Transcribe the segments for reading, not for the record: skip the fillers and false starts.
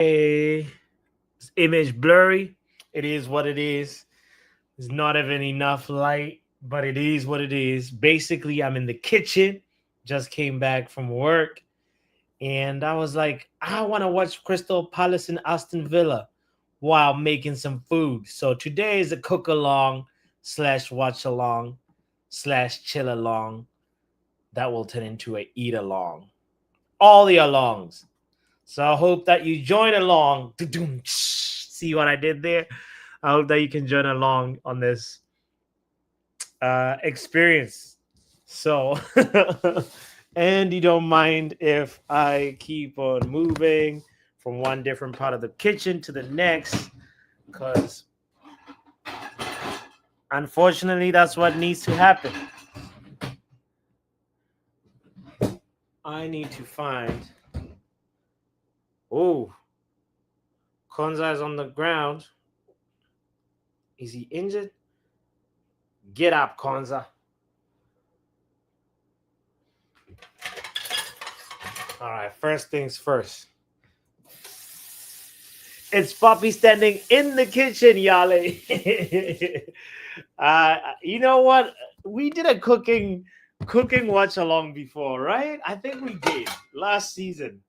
Hey, this image blurry. It is what it is. There's not even enough light, but it is what it is. Basically, I'm in the kitchen. Just came back from work, and I was like, I want to watch Crystal Palace and Aston Villa while making some food. So today is a cook along slash watch along slash chill along that will turn into a eat along. All the alongs. So I hope that you join along. See what I did there? I hope that you can join along on this experience. So, and you don't mind if I keep on moving from one different part of the kitchen to the next, because unfortunately, that's what needs to happen. I need to find. Oh, Konza is on the ground. Is he injured? Get up, Konza. All right, first things first. It's Poppy standing in the kitchen, Yale. You know what? We did a cooking watch along before, right? I think we did last season.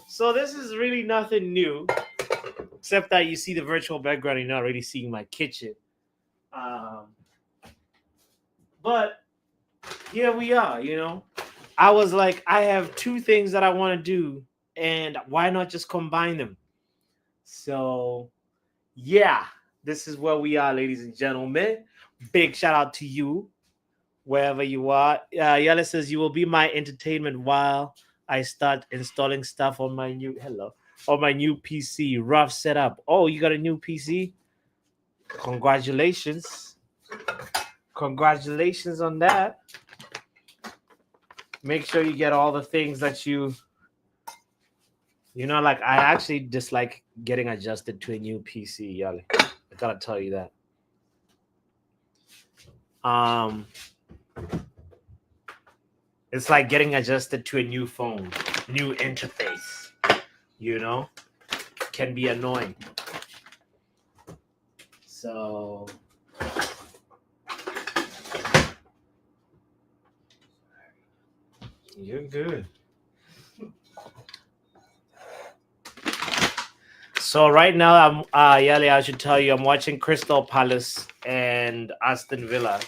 So this is really nothing new, except that you see the virtual background. You're not really seeing my kitchen. Um, but here we are. I was like, I have two things that I want to do, and why not just combine them? So, yeah, this is where we are, ladies and gentlemen. Big shout out to you, wherever you are. Yala says you will be my entertainment while I start installing stuff on my new PC. Rough setup. Oh, you got a new PC? Congratulations. Congratulations on that. Make sure you get all the things that like I actually dislike getting adjusted to a new PC, y'all. I gotta tell you that. It's like getting adjusted to a new phone, new interface, can be annoying. So you're good. So right now, Yali, I should tell you, I'm watching Crystal Palace and Aston Villa.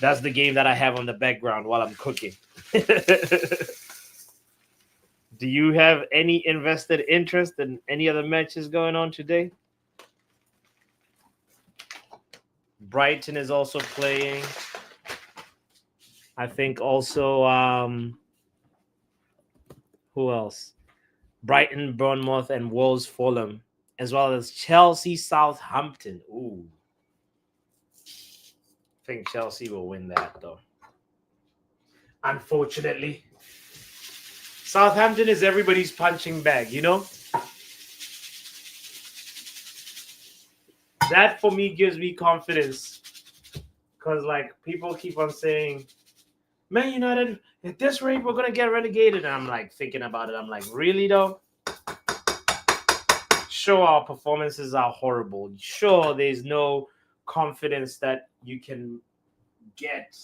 That's the game that I have on the background while I'm cooking. Do you have any invested interest in any other matches going on today? Brighton is also playing. I think also, who else? Brighton, Bournemouth, and Wolves, Fulham, as well as Chelsea, Southampton. Ooh. I think Chelsea will win that, though. Unfortunately. Southampton is everybody's punching bag, That, for me, gives me confidence. Because, people keep on saying, Man United, at this rate, we're going to get relegated. And I'm, thinking about it. I'm like, really, though? Sure, our performances are horrible. Sure, there's no confidence that you can get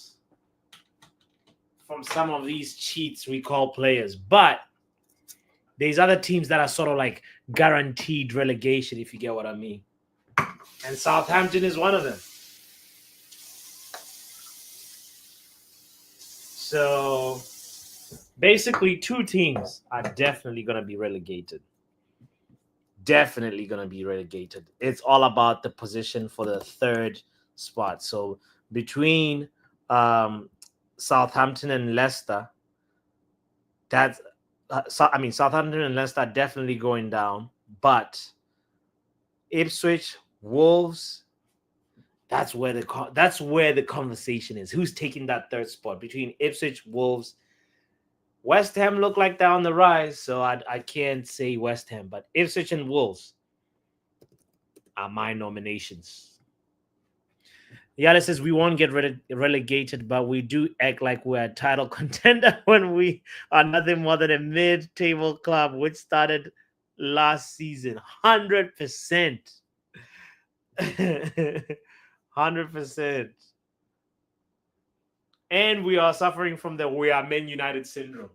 from some of these cheats we call players. But there's other teams that are sort of guaranteed relegation, if you get what I mean. And Southampton is one of them. So basically, two teams are definitely going to be relegated. Definitely going to be relegated. It's all about the position for the third spot. So between Southampton and Leicester, Southampton and Leicester are definitely going down, but Ipswich, Wolves, that's where the conversation is. Who's taking that third spot between Ipswich, Wolves? West Ham look like they're on the rise, so I can't say West Ham, but Ipswich and Wolves are my nominations. Yala says we won't get relegated, but we do act like we're a title contender when we are nothing more than a mid-table club, which started last season. 100%. 100%. And we are suffering from the "we are Men United" syndrome.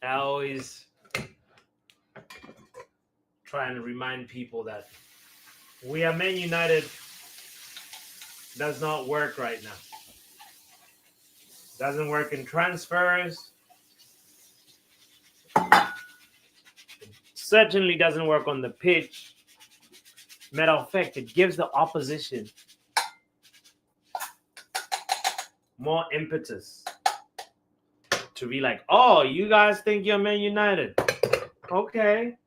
I always try and remind people that "we are Men United" does not work right now. Doesn't work in transfers. Certainly doesn't work on the pitch. Matter of fact, it gives the opposition more impetus to be like, "Oh, you guys think you're Man United? Okay.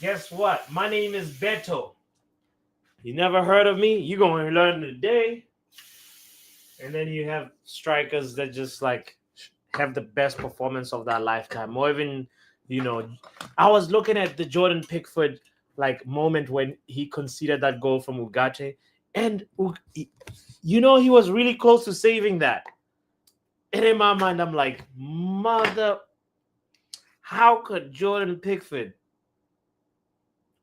Guess what? My name is Beto. You never heard of me? You're going to learn today." And then you have strikers that just like have the best performance of their lifetime. Or even, I was looking at the Jordan Pickford like moment when he conceded that goal from Ugarte. And, he was really close to saving that. And in my mind, I'm like, how could Jordan Pickford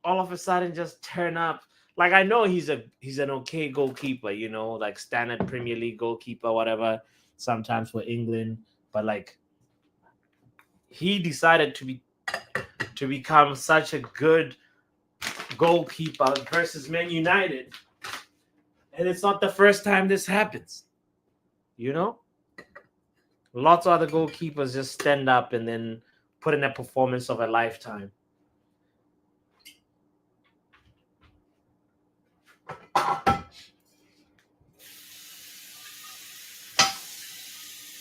all of a sudden just turn up? Like, I know he's an okay goalkeeper, like standard Premier League goalkeeper, whatever, sometimes for England. But like, he decided to become such a good goalkeeper versus Man United. And it's not the first time this happens. Lots of other goalkeepers just stand up and then put in a performance of a lifetime.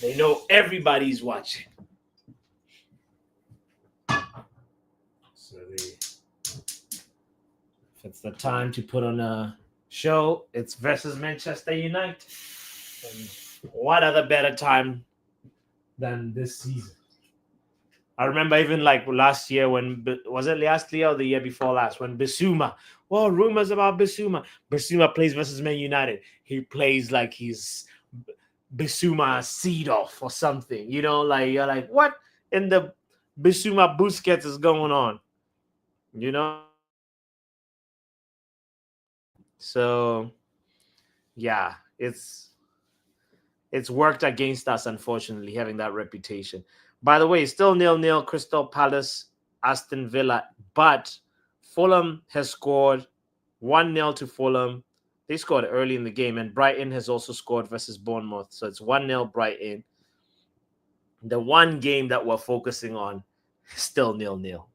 They know everybody's watching. So if it's the time to put on a show, it's versus Manchester United. And what other better time than this season? I remember even like last year was it last year or the year before last when Bissouma, rumors about Bissouma. Bissouma plays versus Man United. He plays like he's Bissouma Seedorf or something. Like you're like, what in the Bissouma Busquets is going on? So yeah, it's worked against us, unfortunately, having that reputation. By the way, still 0-0, Crystal Palace, Aston Villa, but Fulham has scored 1-0 to Fulham. They scored early in the game, and Brighton has also scored versus Bournemouth. So it's 1-0 Brighton. The one game that we're focusing on is still 0-0.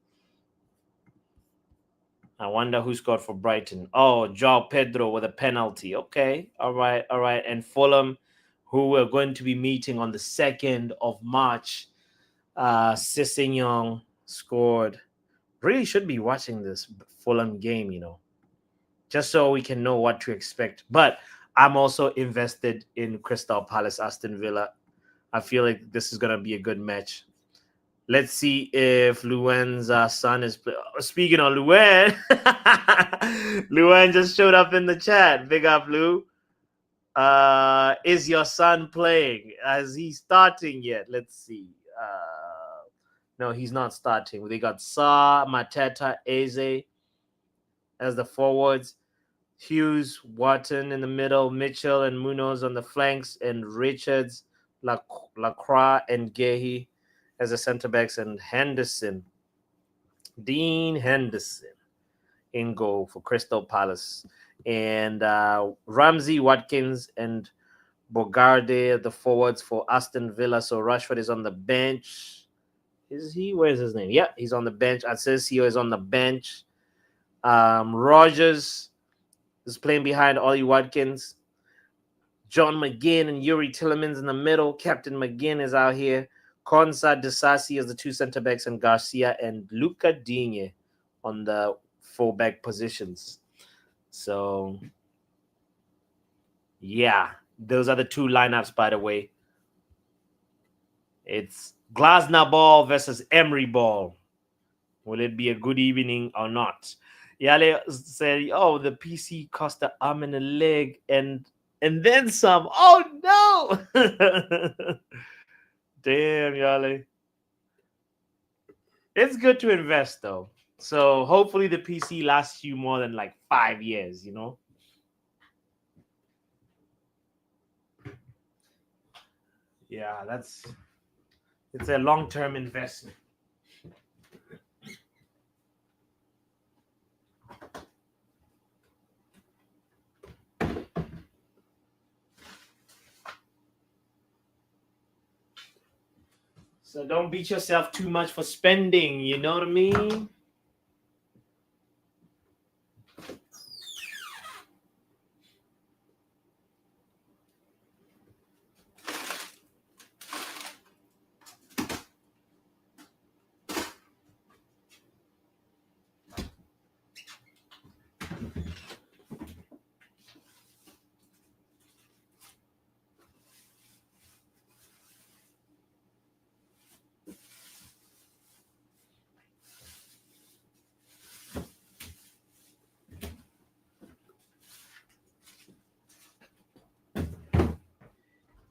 I wonder who scored for Brighton. Oh, João Pedro with a penalty. Okay, all right. And Fulham, who we're going to be meeting on the 2nd of March, Sessegnon scored. Really should be watching this Fulham game, just so we can know what to expect. But I'm also invested in Crystal Palace, Aston Villa. I feel like this is going to be a good match. Let's see if Luen's son is... Speaking of Luen, Luen just showed up in the chat. Big up, Lou. Is your son playing? Is he starting yet? Let's see. No, he's not starting. They got Sa, Mateta, Eze as the forwards. Hughes, Watton in the middle, Mitchell and Munoz on the flanks, and Richards, Lacroix, and Gehi as the center backs, and Dean Henderson in goal for Crystal Palace, and Ramsey, Watkins, and Bogarde the forwards for Aston Villa. So Rashford is on the bench. Is he? Where's his name? Yeah, he's on the bench. Asensio is on the bench. Rogers is playing behind Ollie Watkins. John McGinn and Yuri Tillemans in the middle. Captain McGinn is out here. Konsa Disasi as the two center backs, and Garcia and Luca Digne on the fullback positions. So, yeah, those are the two lineups, by the way. It's Glasner ball versus Emery ball. Will it be a good evening or not? Yale said, "Oh, the PC cost an arm and a leg and then some." Oh no! Damn, Yale. It's good to invest though. So hopefully the PC lasts you more than like 5 years, you know? Yeah, it's a long-term investment. So don't beat yourself too much for spending, you know what I mean?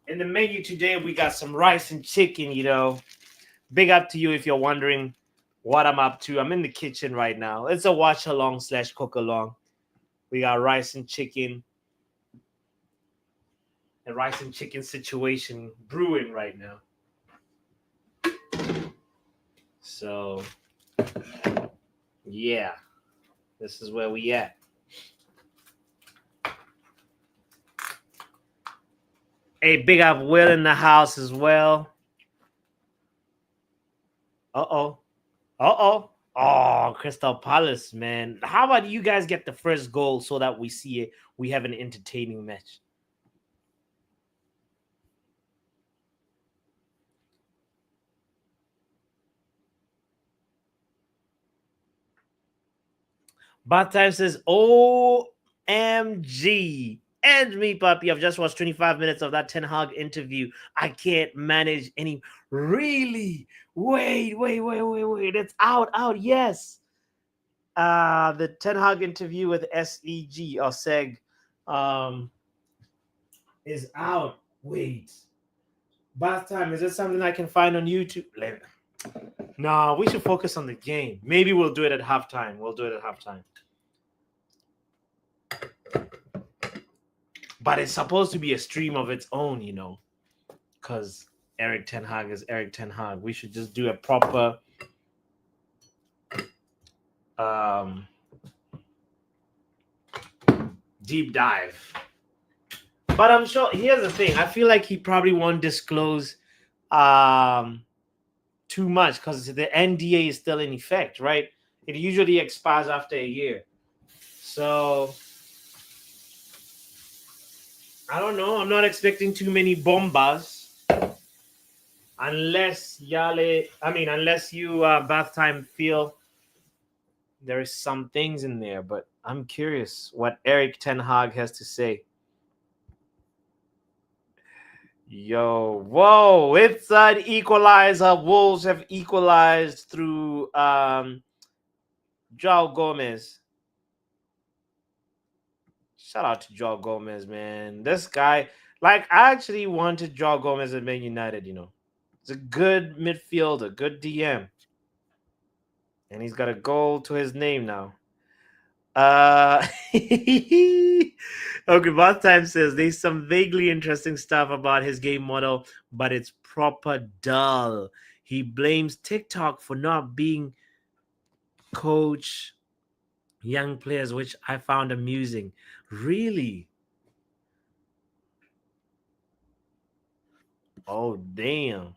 In the menu today, we got some rice and chicken, you know. Big up to you if you're wondering what I'm up to. I'm in the kitchen right now. It's a watch along slash cook along. We got rice and chicken, a rice and chicken situation brewing right now. So, yeah, this is where we at. Hey, big up Will in the house as well. Uh-oh. Uh-oh. Oh, Crystal Palace, man. How about you guys get the first goal so that we see it? We have an entertaining match. Bot Time says, OMG. And me, puppy. I've just watched 25 minutes of that Ten Hag interview. I can't manage any. Really? Wait. It's out. Yes. The Ten Hag interview with SEG or SEG is out. Wait. Bath time. Is it something I can find on YouTube? No, we should focus on the game. Maybe we'll do it at halftime. But it's supposed to be a stream of its own, you know, because Eric Ten Hag is Eric Ten Hag. We should just do a proper deep dive. But I'm sure, here's the thing. I feel like he probably won't disclose too much because the NDA is still in effect, right? It usually expires after a year. So I don't know. I'm not expecting too many bombas. Unless unless you bath time feel there is some things in there, but I'm curious what Eric Ten Hag has to say. Yo, whoa, it's an equalizer. Wolves have equalized through Joao Gomez. Shout out to Joao Gomez, man. This guy, like, I actually wanted Joao Gomez at Man United, you know. He's a good midfielder, good DM. And he's got a goal to his name now. Okay, Bath Time says there's some vaguely interesting stuff about his game model, but it's proper dull. He blames TikTok for not being coach young players, which I found amusing. Really? Oh, damn.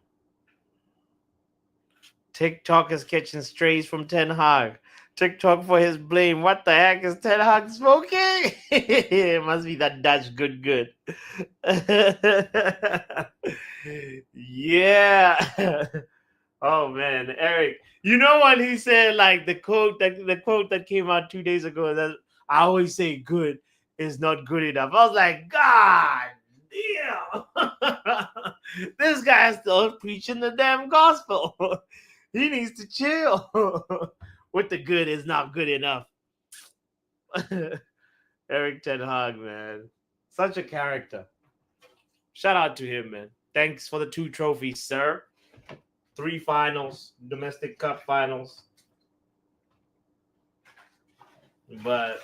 TikTok is catching strays from Ten Hag. TikTok for his blame. What the heck is Ten Hag smoking? It must be that Dutch good. Yeah. Oh man, Eric. You know what he said? Like the quote that came out 2 days ago that I always say good is not good enough. I was like, God damn. This guy is still preaching the damn gospel. He needs to chill. What the good is not good enough. Eric Ten Hag, man. Such a character. Shout out to him, man. Thanks for the 2 trophies, sir. 3 finals, domestic cup finals. But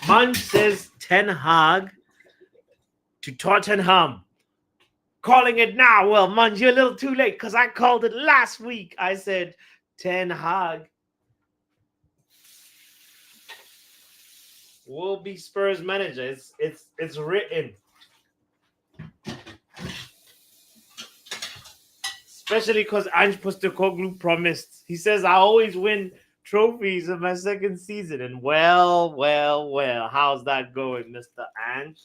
Munch says Ten Hag to Tottenham. Calling it now. Well, Munch, you're a little too late because I called it last week. I said Ten Hag will be Spurs manager. It's written. Especially because Ange Postecoglou promised. He says, I always win trophies in my second season. And well, how's that going, Mr. Ange?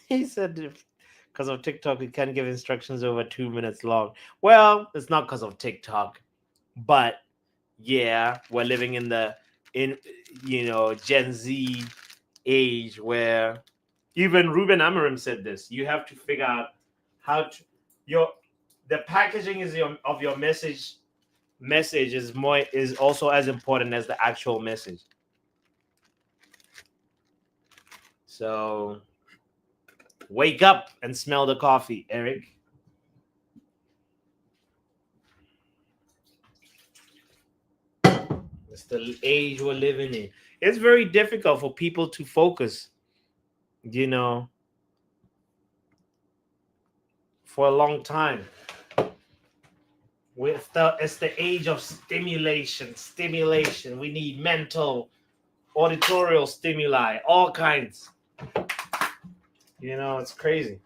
He said because of TikTok, we can't give instructions over 2 minutes long. Well, it's not because of TikTok, but yeah, we're living in Gen Z age where even Ruben Amorim said this. You have to figure out how to the packaging of your message is also as important as the actual message. So wake up and smell the coffee, Eric. It's the age we're living in. It's very difficult for people to focus, for a long time. It's the age of stimulation. We need mental, auditorial stimuli, all kinds. It's crazy.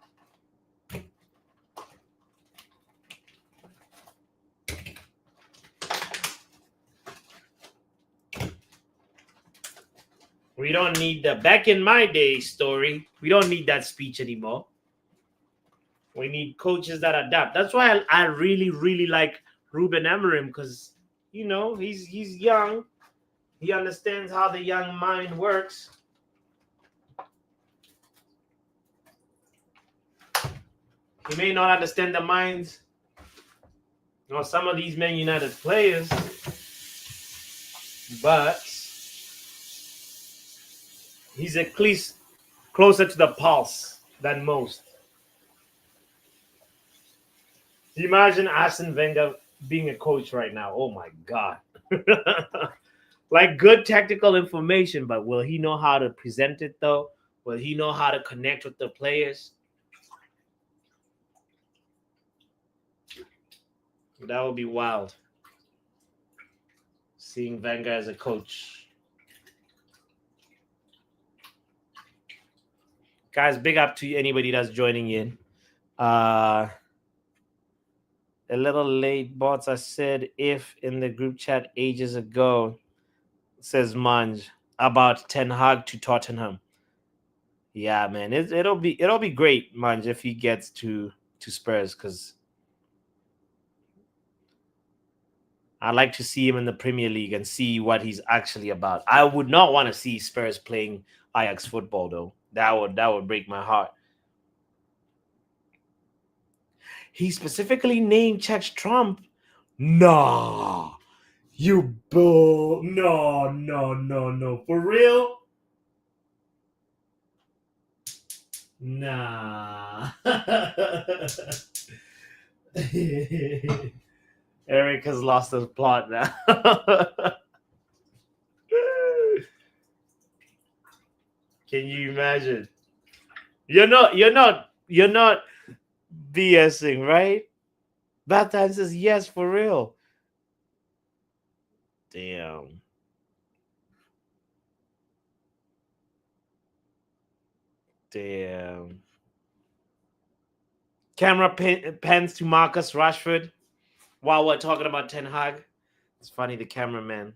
We don't need the back in my day story. We don't need that speech anymore. We need coaches that adapt. That's why I really, really like Ruben Amorim because, he's young. He understands how the young mind works. He may not understand the minds of some of these Man United players, but he's at least closer to the pulse than most. Imagine Aston Wenger being a coach right now. Oh my God. Like good tactical information, but will he know how to present it though? Will he know how to connect with the players? That would be wild. Seeing Wenger as a coach. Guys, big up to anybody that's joining in. A little late, bots. I said if in the group chat ages ago, says Manj, about Ten Hag to Tottenham. Yeah, man, it'll be great, Manj, if he gets to Spurs, because I'd like to see him in the Premier League and see what he's actually about. I would not want to see Spurs playing Ajax football, though. That would break my heart. He specifically name-checked Trump. Nah. You bull. No. For real? Nah. Eric has lost his plot now. Can you imagine? You're not BSing, right? Bad Time says yes, for real. Damn. Camera pans to Marcus Rashford while we're talking about Ten Hag. It's funny, the cameraman.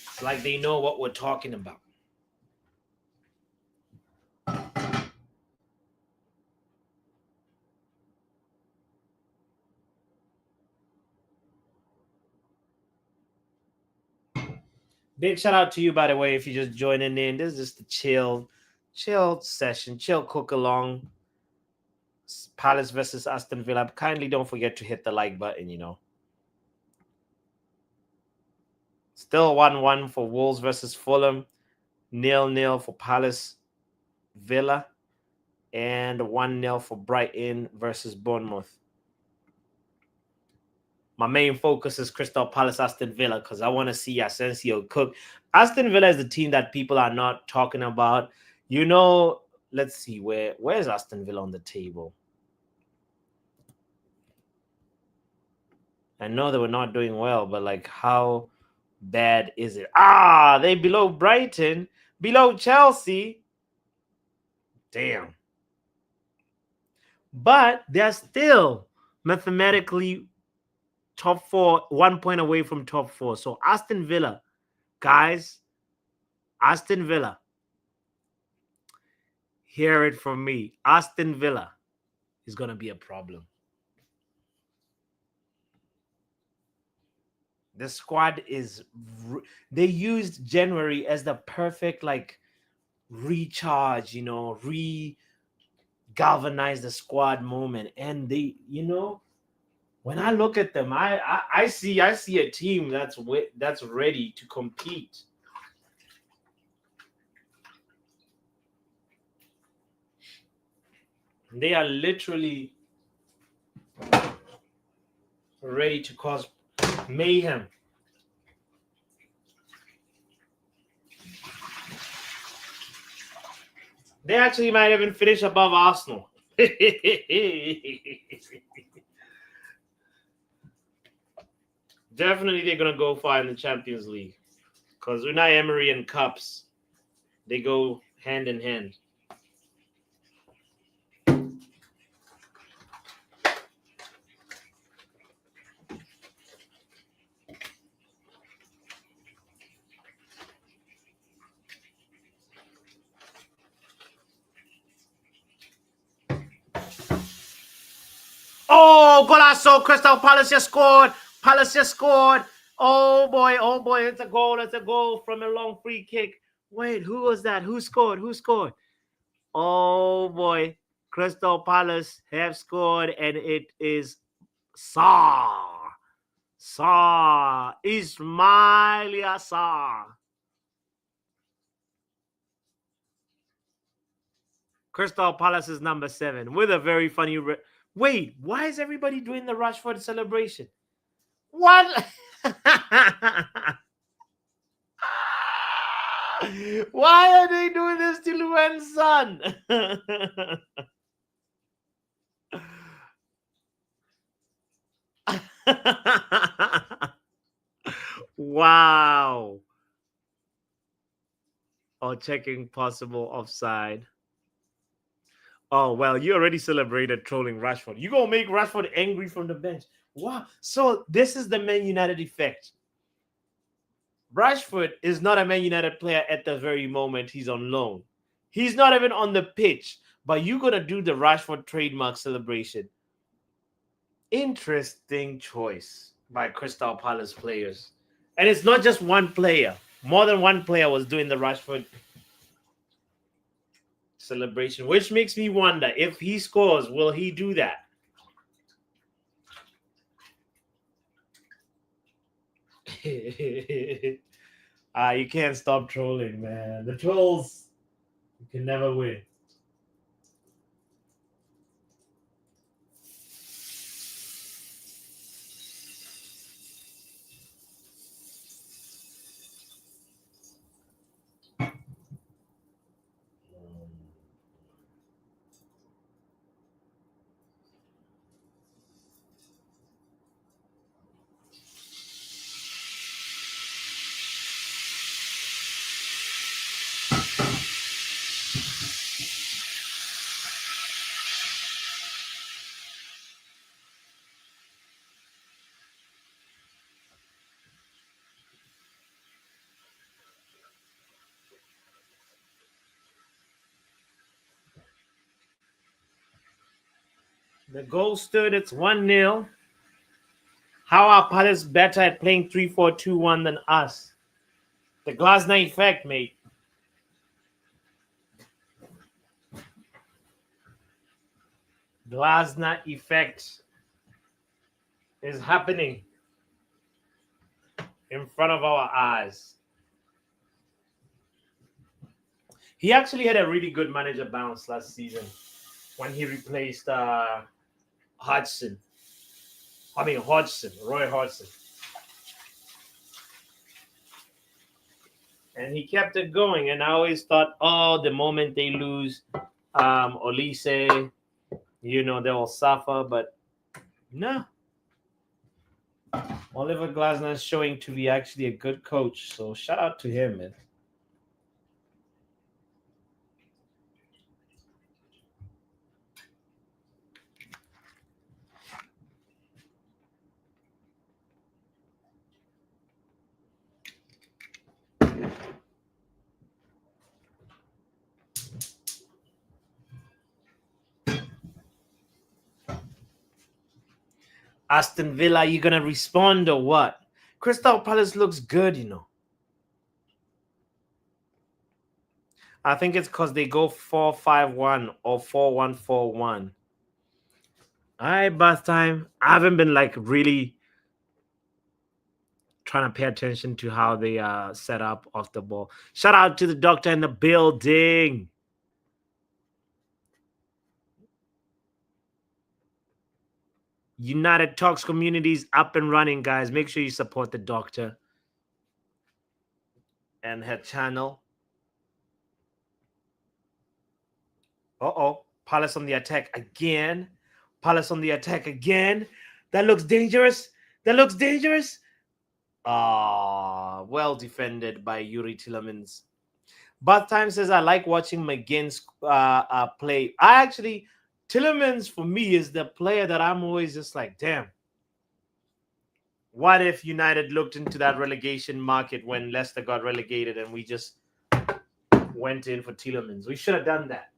It's like they know what we're talking about. Big shout out to you, by the way, if you're just joining in. This is just a chill session, chill cook along. Palace versus Aston Villa. Kindly don't forget to hit the like button. Still 1-1 for Wolves versus Fulham, 0-0 for Palace Villa, and 1-0 for Brighton versus Bournemouth. My main focus is Crystal Palace Aston Villa because I want to see Asensio cook. Aston Villa is the team that people are not talking about. Let's see, where's Aston Villa on the table? I know they were not doing well, but like how bad is it? They below Brighton, below Chelsea. Damn. But they're still mathematically top 4, 1 point away from top 4. So Aston Villa, guys, Aston Villa, hear it from me. Aston Villa is going to be a problem. The squad they used January as the perfect recharge, galvanize the squad moment. And they, when I look at them, I see a team that's ready to compete. They are literally ready to cause mayhem. They actually might even finish above Arsenal. Definitely they're going to go far in the Champions League. Because Unai Emery and Cups, they go hand in hand. Oh, golazo! Crystal Palace just scored. Palace just scored. Oh boy! It's a goal! It's a goal from a long free kick. Wait, who was that? Who scored? Oh boy! Crystal Palace have scored, and it is Sarr. Ismaila Sarr. Crystal Palace is number 7 with a very funny. Wait, why is everybody doing the Rashford celebration? What? Why are they doing this to Luen's son? Wow. Oh, checking possible offside. Oh, well, you already celebrated trolling Rashford. You gonna make Rashford angry from the bench. Wow. So this is the Man United effect. Rashford is not a Man United player at the very moment he's on loan. He's not even on the pitch, but you're going to do the Rashford trademark celebration. Interesting choice by Crystal Palace players. And it's not just one player. More than one player was doing the Rashford celebration, which makes me wonder if he scores, will he do that? You can't stop trolling, man. The trolls, you can never win. The goal stood, it's 1-0. How are Palace better at playing 3-4-2-1 than us? The Glasner effect, mate. Glasner effect is happening in front of our eyes. He actually had a really good manager bounce last season when he replaced Hodgson. Roy Hodgson. And he kept it going. And I always thought, oh, the moment they lose Olise, they'll suffer. But no. Oliver Glasner is showing to be actually a good coach. So shout out to him, man. Aston Villa, you gonna respond or what? Crystal Palace looks good, I think it's because they go 4-5-1 or 4-1-4-1. All right, bath time. I haven't been really trying to pay attention to how they set up off the ball. Shout out to the doctor in the building. United Talks communities up and running, guys. Make sure you support the doctor and her channel. Palace on the attack again. Palace on the attack again. That looks dangerous. Well defended by Yuri Tillemans. Bath Time says, I like watching McGinn's play. Tillemans for me is the player that I'm always just like, damn. What if United looked into that relegation market when Leicester got relegated and we just went in for Tillemans? We should have done that.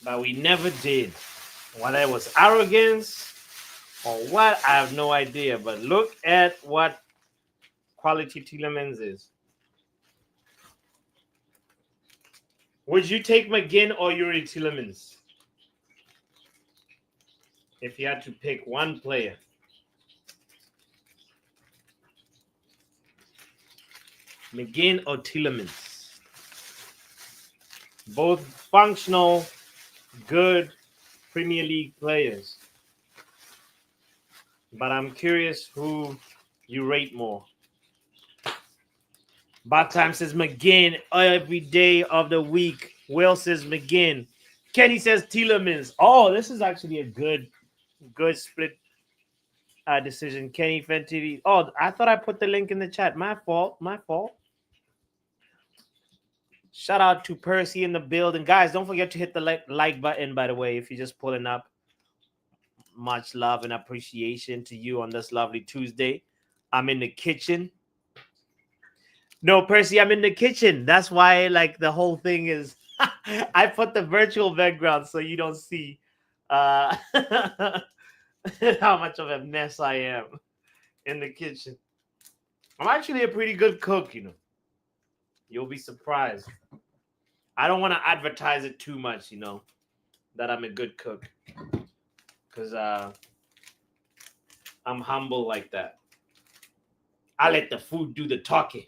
But we never did. Whether it was arrogance or what, I have no idea. But look at what quality Tillemans is. Would you take McGinn or Yuri Tillemans? If you had to pick one player. McGinn or Tillemans? Both functional, good Premier League players. But I'm curious who you rate more. Bath Time says McGinn every day of the week. Will says McGinn. Kenny says Tillemans. Oh, this is actually a good split decision. Kenny Fenty. Oh, I thought I put the link in the chat. My fault. Shout out to Percy in the building. Guys, don't forget to hit the like button, by the way, if you're just pulling up. Much love and appreciation to you on this lovely Tuesday. I'm in the kitchen. No, Percy, I'm in the kitchen. That's why, the whole thing is I put the virtual background so you don't see how much of a mess I am in the kitchen. I'm actually a pretty good cook, You'll be surprised. I don't want to advertise it too much, that I'm a good cook. Because I'm humble like that. I let the food do the talking.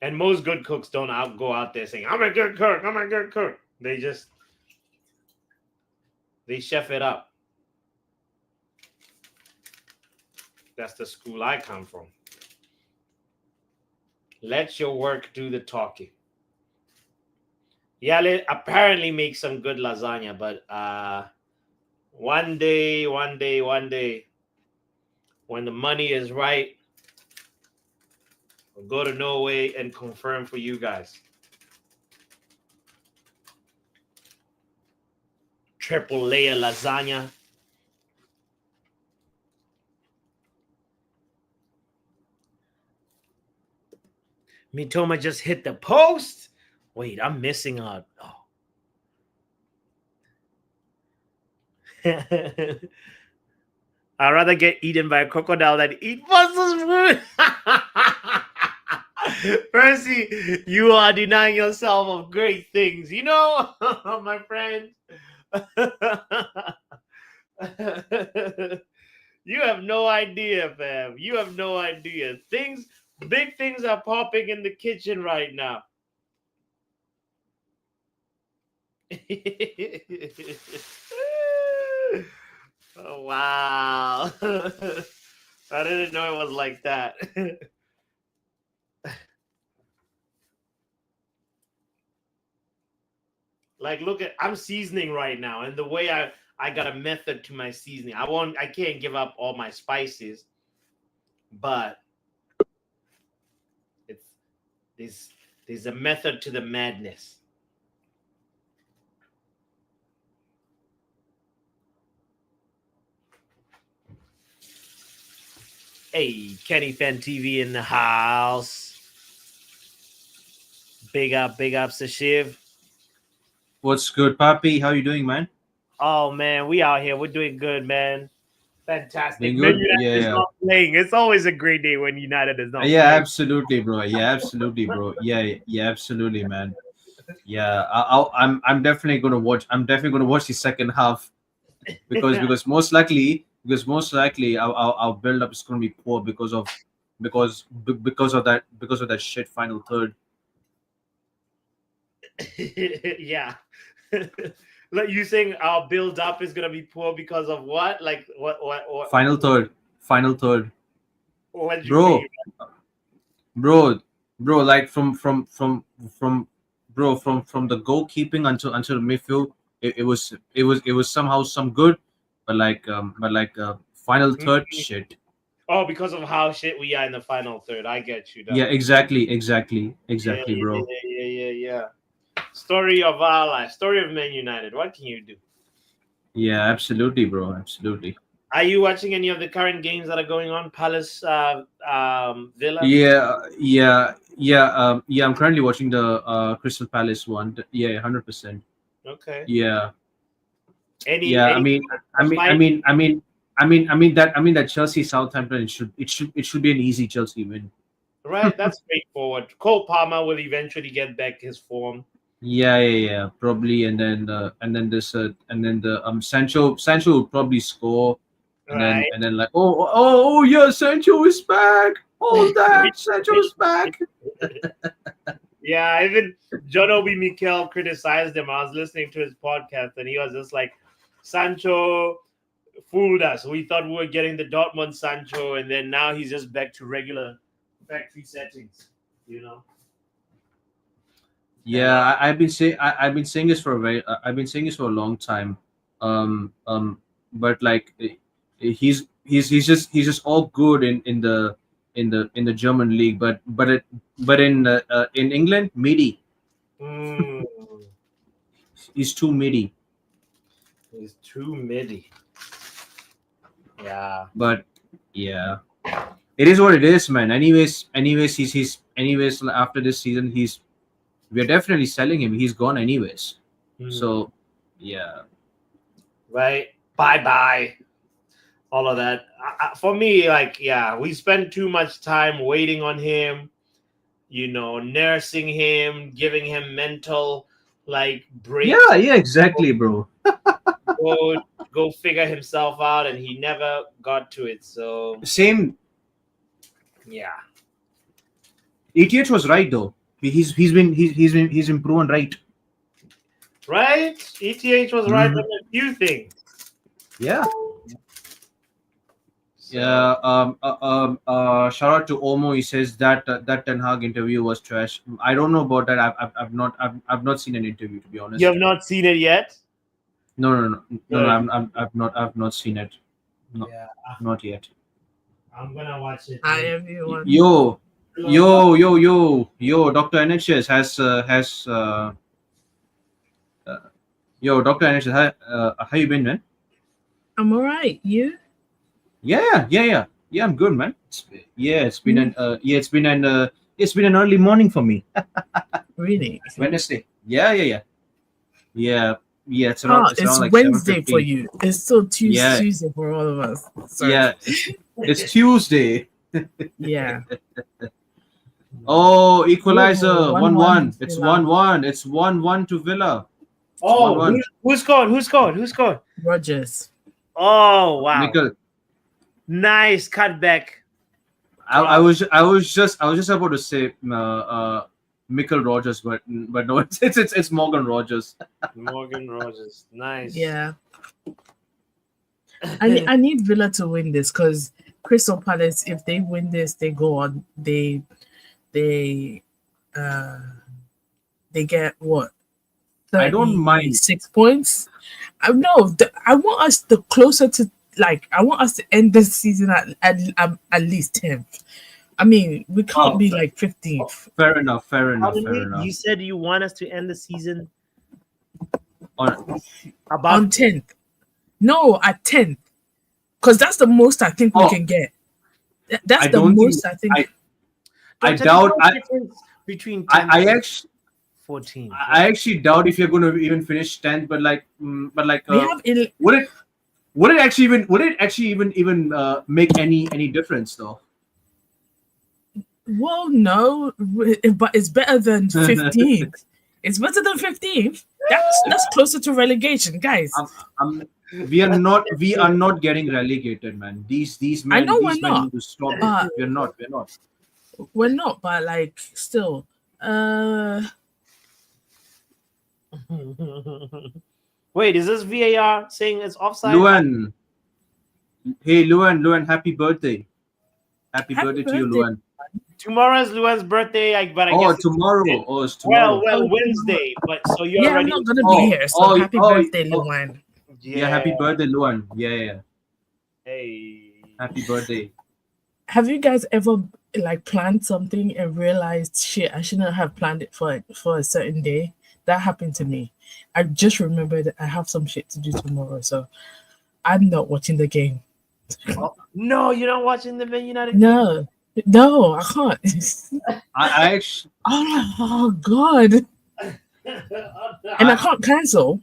And most good cooks don't go out there saying, I'm a good cook. They chef it up. That's the school I come from. Let your work do the talking. Yeah, apparently make some good lasagna, but one day, when the money is right, I'll go to Norway and confirm for you guys. Triple layer lasagna. Mitoma just hit the post. Wait, I'm missing out. Oh, I'd rather get eaten by a crocodile than eat Buster's food. Percy, you are denying yourself of great things. You know, my friend. You have no idea, fam. You have no idea. Big things are popping in the kitchen right now. Oh, wow. I didn't know it was like that. Like, look at, I'm seasoning right now, and the way I got a method to my seasoning. I can't give up all my spices, but it's there's a method to the madness. Hey, Kenny Fan TV in the house. Big ups to Shiv. What's good, Papi? How you doing, man? Oh man, we out here. We're doing good, man. Fantastic. Doing Man good? United is Yeah, not playing. It's always a great day when United is not yeah, playing. absolutely, bro. Yeah, absolutely, bro. Yeah, absolutely, man. Yeah, I'm definitely gonna watch. I'm definitely gonna watch the second half because most likely our build up is gonna be poor because of that shit final third. Yeah. Like you saying our build up is gonna be poor because of what? Like Final third, final third, what you mean? bro, bro, bro. Like from bro from the goalkeeping until midfield, it was somehow some good, but final third Mhm. shit. Oh, because of how shit we are in the final third. I get you Yeah, though. Yeah, exactly, bro. yeah. Story of our life. Story of Man United. What can you do? Yeah, absolutely, bro, absolutely. Are you watching any of the current games that are going on? Palace, Villa. Yeah. I'm currently watching the Crystal Palace one. Yeah, 100%. Okay. Yeah, yeah. I Any mean, I a mean, I fight? mean, I mean, I mean that Chelsea Southampton it should be an easy Chelsea win. Right. That's straightforward. Cole Palmer will eventually get back his form. Yeah, probably, and then the Sancho will probably score, Right. and then like oh yeah, Sancho is back. All that Sancho is back. Yeah, even John Obi Mikel criticized him. I was listening to his podcast and he was just like, Sancho fooled us. We thought we were getting the Dortmund Sancho, and then now he's just back to regular factory settings, you know? And Yeah, I've been saying this for I've been saying this for a long time, but like he's just all good in the German league, but in England midi, mm, he's too midi. he's too midi. Yeah. But yeah, it is what it is, man. Anyways, anyways after this season, we're definitely selling him. He's gone anyways. Mm, So yeah. right. Bye bye. All of that. For me, like, yeah, we spend too much time waiting on him, nursing him, giving him mental like breaks. Yeah, exactly, bro. Go go figure himself out, and he never got to it. So Same. yeah, ETH was right though. He's been proven right. right. ETH was right Hmm. on a few things. Yeah. So Yeah. Shout out to Omo. He says that that Ten Hag interview was trash. I don't know about that. I've not seen an interview, to be you have honest. not seen it yet. No. Good. I've not seen it. No, Yeah, not yet. I'm gonna watch it. Hi everyone. Yo, Hello, Doc. yo. Doctor NHS uh, Doctor NHS. How you been, man? I'm alright. You? Yeah. I'm good, man. Yeah, Mm, it's been an early morning for me. really? Wednesday. Yeah. Yeah, it's around It's like Wednesday for 7:15. you. It's still Yeah, Tuesday for all of us. Sorry. yeah. It's Tuesday. Yeah. Oh, Oh, equalizer, 1-1 1-1. It's Villa. 1-1. It's 1-1 to Villa. It's Oh, 1-1. who scored? Who scored? Who scored? Rogers. Oh, wow. Mikkel, Nice cutback. I was just about to say Mikkel Rogers, but no, it's Morgan Rogers. Morgan Rogers. Nice. Yeah. I need Villa to win this because Crystal Palace, if they win this, they go on. They uh they get what? I don't mind. 36 points. I know. I want us the closer to I want us to end this season at least 10th. I mean, we can't Oh, be like 15th. fair enough. Fair enough. Pardon Fair me? enough. You said you want us to end the season On, about On 10th. No, at 10th. Because that's the most I think we Oh. can get. That's I the don't think most I think. I Don't doubt. tell me the difference between 10 I and actually 14. I actually doubt if you're going to even finish 10th. But we have would it actually even make any difference though? well, no, but it's better than 15th. It's better than 15th. That's closer to relegation, guys. We are not getting relegated, man. These men, I know we're these men not, need to stop. but We're not. We're not. we're not. But still, Wait, is this VAR saying it's offside? Luan, hey Luan, happy birthday! Happy birthday to you, birthday. Luan. Tomorrow is Luan's birthday, but I Oh, guess tomorrow. Oh, it's tomorrow. well, Wednesday. But so you're yeah, I'm already not gonna be here. So happy birthday, oh. Luan. Yeah, happy birthday, Luan. Yeah. Hey. Happy birthday. Have you guys ever planned something and realized shit? I shouldn't have planned it for a certain day. That happened to me. I just remembered I have some shit to do tomorrow, so I'm not watching the game. No, you're not watching the Man United game? No, I can't. I actually, Oh God! And I can't cancel.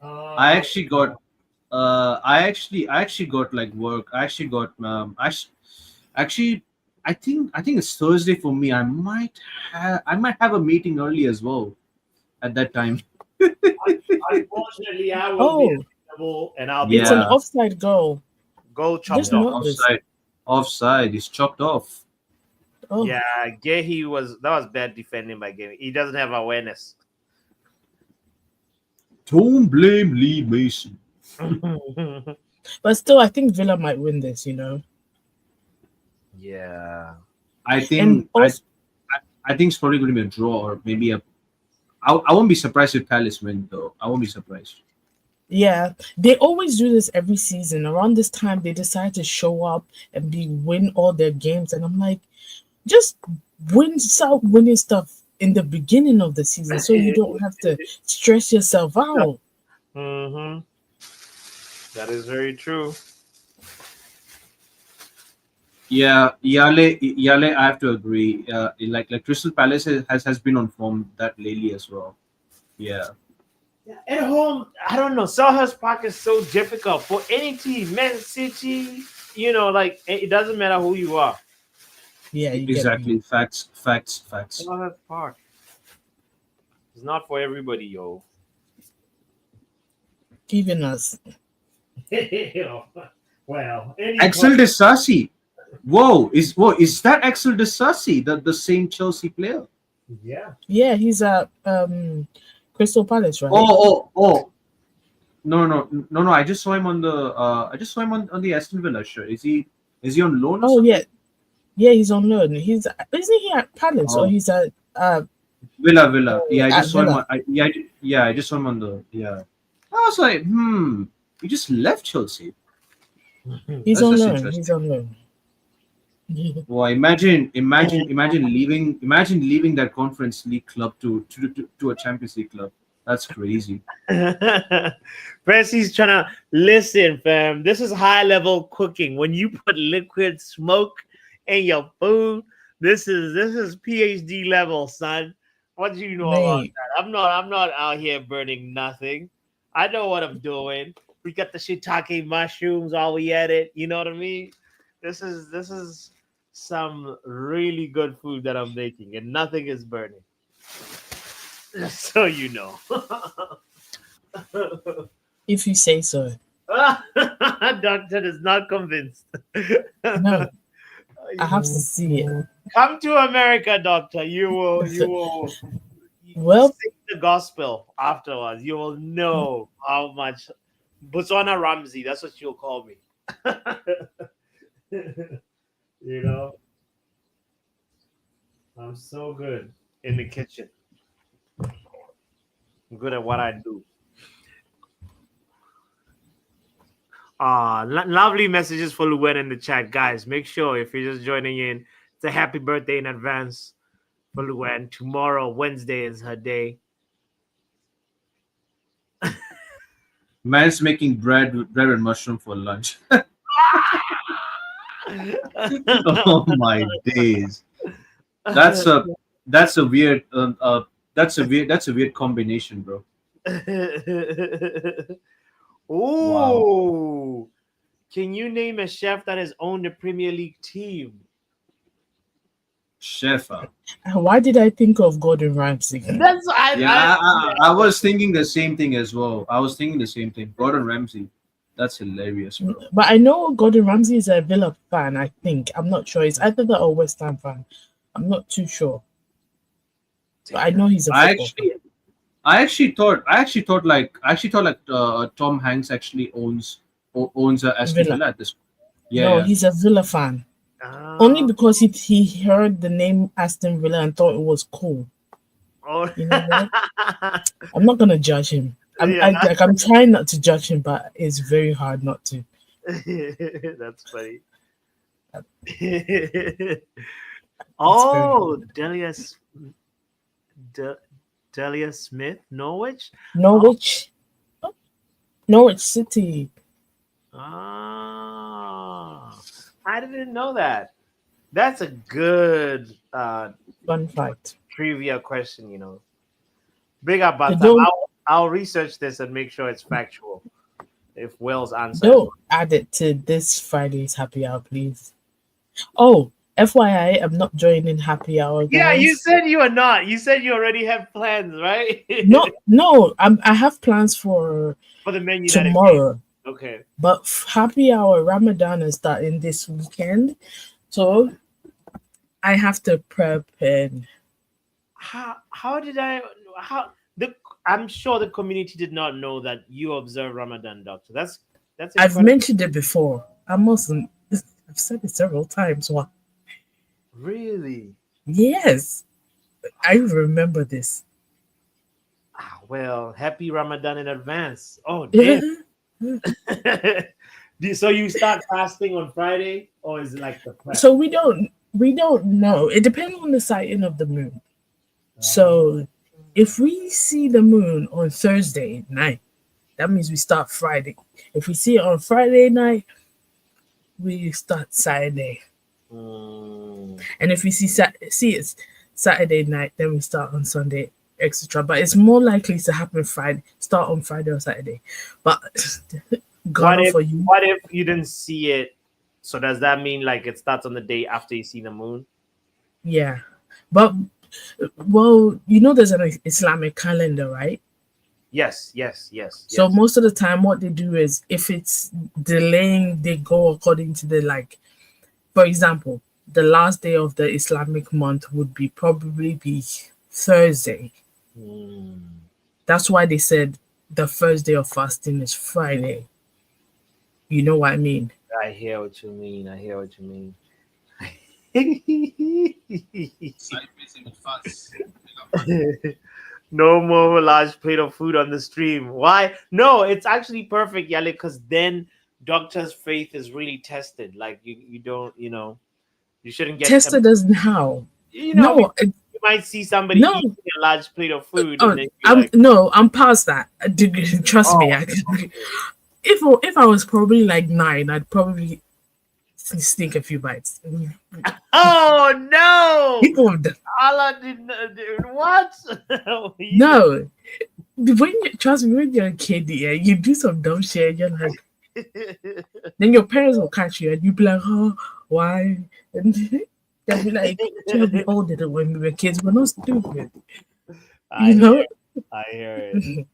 I actually got I actually got like work. I actually got actually I think it's Thursday for me. I might have a meeting early as well at that time. Unfortunately, I will be available and I'll be It's an Yeah. offside goal. go chop Just off. noticed. Offside is chopped off. Oh, Yeah, Gehi that was bad defending by Gehi. He doesn't have awareness. Don't blame Lee Mason. but still, I think Villa might win this. Yeah. I And think also, I think it's probably going to be a draw or maybe I won't be surprised if Palace win though. I won't be surprised. yeah, they always do this every season. Around this time, they decide to show up and win all their games, and I'm like, just start winning stuff in the beginning of the season, so you don't have to stress yourself out. Mm-hmm. That is very true. Yeah, Yale, I have to agree. Like Crystal Palace has been on form that lately as well. Yeah. At home, I don't know. Selhurst Park is so difficult for any team. Man City, it doesn't matter who you are. Yeah, you get me. Exactly. Facts. Selhurst Park. It's not for everybody, yo. Even us. Well, Axel Disasi. Whoa, is that Axel Disasi, the same Chelsea player? Yeah. Yeah, he's at Crystal Palace, right? Oh. No. I just saw him on the Aston Villa shirt. Is he on loan? Or Oh something? yeah, he's on loan. Isn't he at Palace or he's at Villa. Yeah, I at just saw him. Villa. I just saw him on the. Yeah. I was like, he just left Chelsea. He's That's on just loan. interesting. He's on loan. Well, imagine leaving that Conference League club to a Champions League club. That's crazy. Pressie's trying to listen, fam. This is high level cooking. When you put liquid smoke in your food, this is PhD level, son. What do you know about Mate, that? I'm not out here burning nothing. I know what I'm doing. We got the shiitake mushrooms while we at it. You know what I mean? This is some really good food that I'm making, and nothing is burning. Just so you know. If you say so. Doctor is not convinced. No, I have to see it. Come to America, Doctor. You will Well, sing the gospel afterwards. You will know how much Botswana Ramsey, that's what you'll call me. You know, I'm so good in the kitchen. I'm good at what I do. Lovely messages for Luen in the chat, guys. Make sure if you're just joining in, it's a happy birthday in advance for Luen. Tomorrow, Wednesday, is her day. Man's making bread and mushroom for lunch. Oh my days. That's a that's a weird that's a weird combination, bro. Wow. Ooh, can you name a chef that has owned a Premier League team? Chef. why did I think of Gordon Ramsay? That's Yeah, I was thinking the same thing as well. I was thinking the same thing. Gordon Ramsay. That's hilarious, bro. But I know Gordon Ramsay is a Villa fan, I think. I'm not sure. It's either that or West Ham fan. I'm not too sure. But I know he's a I football actually I actually thought like Tom Hanks actually owns Aston Villa. Villa at this point. No, Yeah. he's a Villa fan. Only because he heard the name Aston Villa and thought it was cool. Oh. You know what? I'm not gonna judge him. Yeah. I'm trying not to judge him, but it's very hard not to. That's funny. Oh, Delia Smith, Norwich. Norwich City. Ah, I didn't know that. That's a good Fun fact. trivia question. You know, big up about that. Don't I'll research this and make sure it's factual. If Will's answer. don't add it to this Friday's happy hour, please. Oh, FYI, I'm not joining happy hour. Yeah, guys. you said you are not. You said you already have plans, right? No, I have plans for For the menu tomorrow. Okay. But happy hour Ramadan is starting this weekend, so I have to prep and How did I how the I'm sure the community did not know that you observe Ramadan, Doctor. That's I've incredible. mentioned it before. I mustn't. I've said it several times. What? Really. Yes, I remember this. Well, happy Ramadan in advance. Oh damn. So you start fasting on Friday, or is it like the prep? So we don't know. It depends on the sighting of the moon. So if we see the moon on Thursday night, that means we start Friday. If we see it on Friday night, we start Saturday. And if we see it Saturday night, then we start on Sunday, etc. But it's more likely to happen start on Friday or Saturday. But what if you didn't see it? So does that mean like it starts on the day after you see the moon? Yeah, but well, you know, there's an Islamic calendar, right? Yes. So most of the time, what they do is if it's delaying, they go according to the for example, the last day of the Islamic month would probably be Thursday. That's why they said the first day of fasting is Friday. You know what I mean? I hear what you mean. No more large plate of food on the stream. Why? No, it's actually perfect, Yale, because then Doctor's faith is really tested. Like you don't, you shouldn't get tested as in how? You might see somebody eating a large plate of food. And I'm past that. Trust me. If I was probably like 9, I'd probably sneak a few bites. Oh no! People have done. Allah did what? No, Trust me, when you're a kid, yeah, you do some dumb shit. You're like, then your parents will catch you, and you be like, oh, why? And they'll be like, yeah, we all did it when we were kids. We're not stupid, I you hear know. it. I hear it.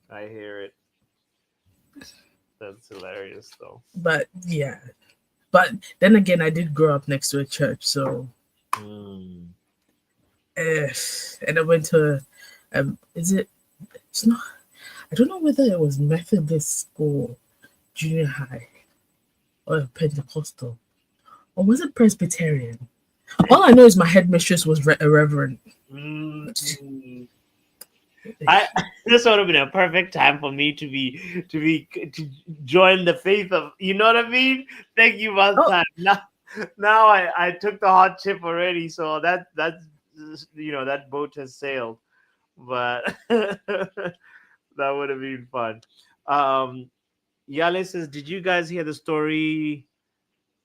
I hear it. That's hilarious, though. But yeah, but then again, I did grow up next to a church, so Mm. uh, and I went to, is it? It's not. I don't know whether it was Methodist school, junior high, or Pentecostal, or was it Presbyterian? All I know is my headmistress was a reverend. Mm. I this would have been a perfect time for me to join the faith of, you know what I mean? Thank you one Oh, time. Now I took the hot chip already, so that's that boat has sailed. But that would have been fun. Um Yale says, did you guys hear the story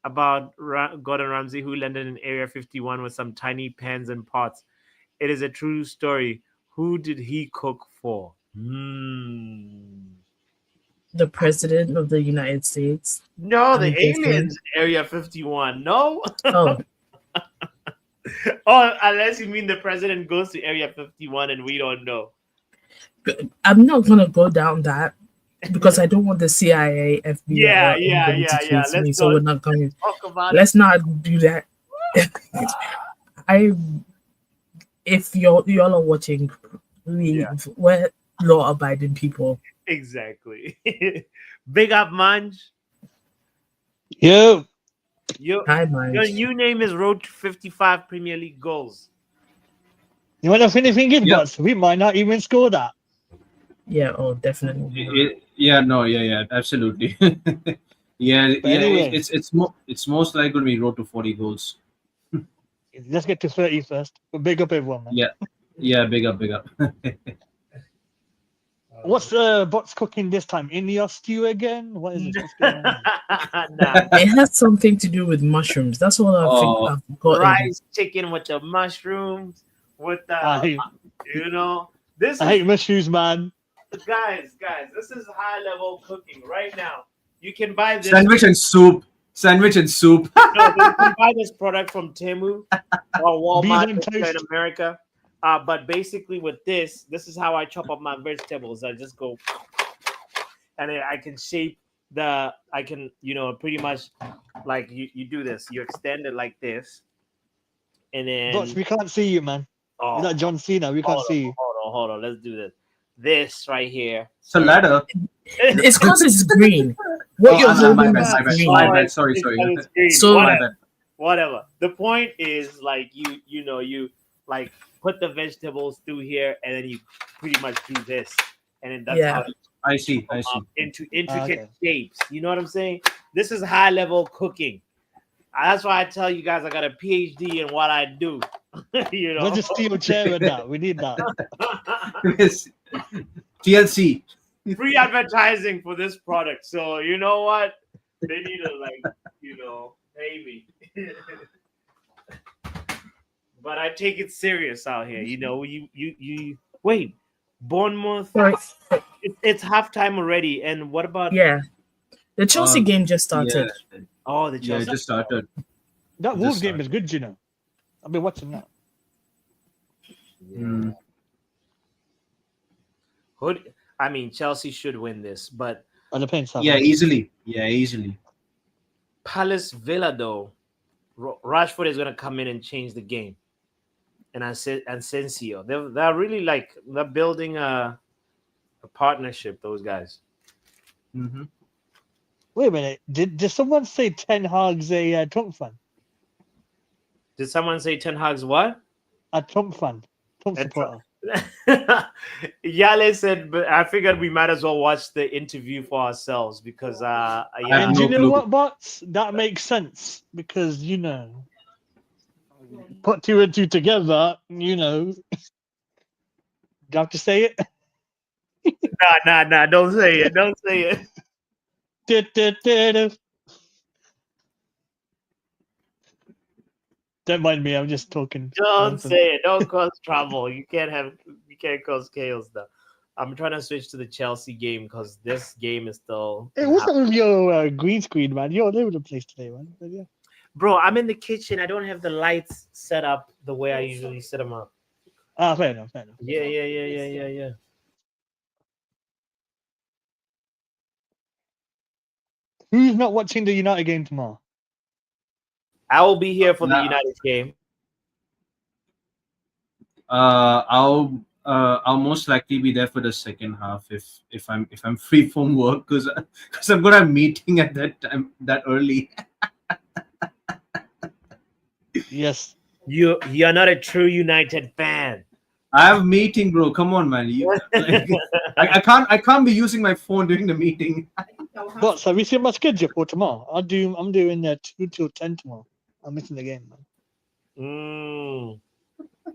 about Gordon Ramsay who landed in Area 51 with some tiny pans and pots? It is a true story. Who did he cook for? the president of the United States. No, the I'm guessing. aliens, Area 51. No? Oh, Oh, unless you mean the president goes to Area 51 and we don't know. I'm not gonna go down that because I don't want the CIA, FBI, Yeah, or yeah, anybody to yeah, yeah. chase me. So we're not going. Let's talk about it. Let's not do that. I, if y'all are watching, Yeah, we're law-abiding people. exactly. Big up, Manj. Yo, Your, Hi, your mind. new name is Road to 55 Premier League goals. you want to finish thinking, Yep. boss? We might not even score that. Yeah, oh, definitely not. Yeah, no, yeah, absolutely. Yeah, But anyway, it's most likely to be road to 40 goals. let's get to 30 first. But big up everyone, man. Yeah, big up. What's bots cooking this time? In your stew again? What is this? What's going on? Nah, It has something to do with mushrooms. That's all I think Oh, I've gotten. rice, chicken with the mushrooms, with the I this I is hate mushrooms, man. guys, this is high level cooking right now. You can buy this. sandwich and soup. Sandwich and soup. No, you can buy this product from Temu or Bean Walmart and if you're in toast. America. But basically, with this is how I chop up my vegetables. I just go, and then I can shape I can, pretty much like you do this. You extend it like this, and Bots, then we can't see you, man. oh, You're not John Cena. We can't see you. hold on. Let's do this. This right here. It's a ladder. It's because it's green. What Oh, you're my holding bad, is my bad, green. my bad. Sorry. It's green. So- My whatever. bad. Whatever. The point is, like, you like put the vegetables through here, and then you pretty much do this, and then that's Yeah. how you I see. come up into intricate Okay. shapes. You know what I'm saying? This is high level cooking. That's why I tell you guys I got a PhD in what I do. You know, Where's the steel chair with that? We need that. Yes. TLC. free advertising for this product. So you know what? They need to pay me. But I take it serious out here. You wait. Bournemouth. Sorry. It's halftime already. And what about Yeah. The Chelsea Um, game just started. Yeah, the yeah, Chelsea? it just started. That Just Wolves game started. is good, you know. I've been watching that. Mm. I mean, Chelsea should win this, but It depends. Yeah, easily. Yeah, easily. Palace Villa though, Rashford is going to come in and change the game, and Asensio, they're really they're building a partnership. Those guys. Mm-hmm. Wait a minute. Did someone say Ten Hag's a Trump fan? Did someone say Ten Hag's what? A Trump fan. Trump That's supporter. Yale said, but I figured we might as well watch the interview for ourselves because have And no you know clue. what, bots? That makes sense because put two and two together. Do I have to say it? nah, don't say it, don't say it. Don't mind me. I'm just talking. Don't nonsense. say it. Don't cause trouble. You can't cause chaos though. I'm trying to switch to the Chelsea game because this game is still Hey, in what's half. up with your green screen, man? You're all over the place today, man. But yeah. Bro, I'm in the kitchen. I don't have the lights set up the way I usually set them up. Ah, fair enough, fair enough. Yeah. Who's not watching the United game tomorrow? I will be here for the Nah, United game. I'll most likely be there for the second half if I'm free from work because I'm gonna have a meeting at that time that early. Yes. You're not a true United fan. I have a meeting, bro. Come on, man. Like, I can't be using my phone during the meeting. But so have you seen my schedule for tomorrow? I'm doing 2 till 10 tomorrow. I'm missing the game, man. Mm.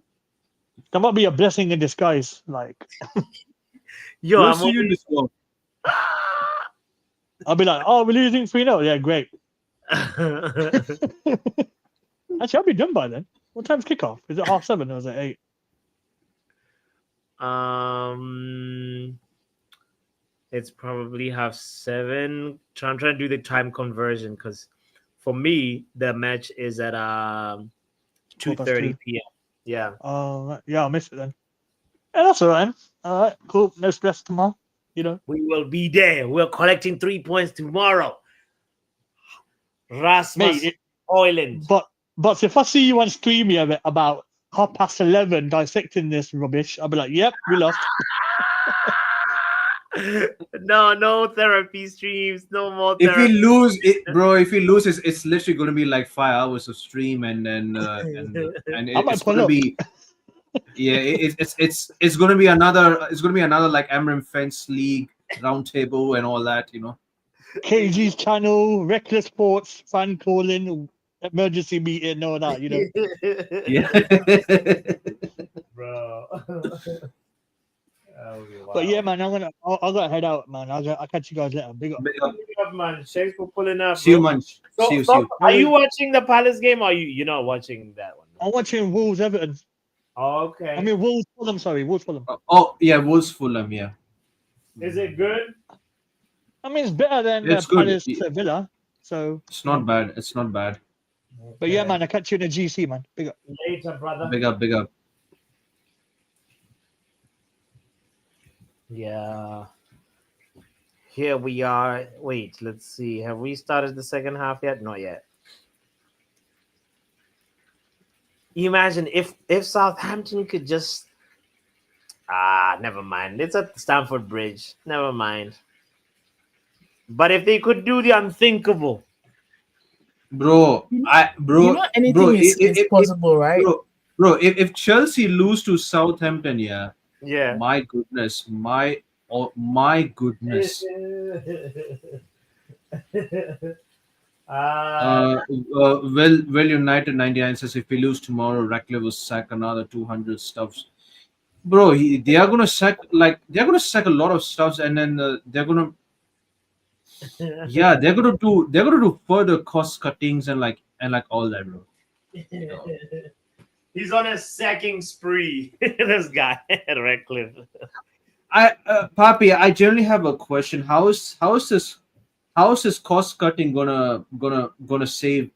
That might be a blessing in disguise. Like Yo, We'll I'm see you in only... this one. I'll be like, oh, we're losing 3-0. Yeah, great. Actually, I'll be done by then. What time's kickoff? Is it 7:30 or is it 8? It's probably 7:30. I'm trying to do the time conversion because for me the match is at 2:30 2:30. p.m. Yeah. Oh, yeah, I'll miss it then. Yeah, that's all right. All right, cool. No stress tomorrow. You know. We will be there. We're collecting 3 points tomorrow. Rasmus Mate, Oiland. but if I see you on stream here about 11:30 dissecting this rubbish, I'll be like, yep, we lost. No therapy streams. No more If we therapy. lose it, bro, it's literally gonna be like 5 hours of stream, and then and I might it's pull gonna up. be it's gonna be another like Amram Fence League roundtable and all that, you know. KG's channel, Reckless Sports, fan calling, emergency meeting, all that, you know. Yeah. Bro. But yeah, man, I gotta head out, man. I'll catch you guys later. Big up. Big up. Man. Thanks for pulling up. See you, Bro. man. So, See you. so are you watching the Palace game or you're not watching that one? I'm watching Wolves Everton. Oh, okay. I mean Wolves Fulham, sorry, Wolves Fulham. Oh yeah, Wolves Fulham. Yeah, Is it good? I mean it's better than it's good. Palace Villa. So It's not bad. It's not bad. but yeah, man, I'll catch you in the GC, man. Big up. Later, brother. Big up. Big up. Yeah. Here we are. Wait, let's see. Have we started the second half yet? Not yet. Imagine if Southampton could just never mind. It's at Stamford Bridge. Never mind. But if they could do the unthinkable, Bro, Anything bro, is possible, right? bro, if Chelsea lose to Southampton, yeah, yeah. my goodness, my goodness. Well, United 99 says if we lose tomorrow, Ratcliffe will sack another 200 stuffs. Bro, they're gonna sack a lot of stuffs, and then they're gonna do further cost cuttings and all that, bro. He's on a sacking spree. This guy, Radcliffe. Papi, I generally have a question. How is this cost cutting gonna save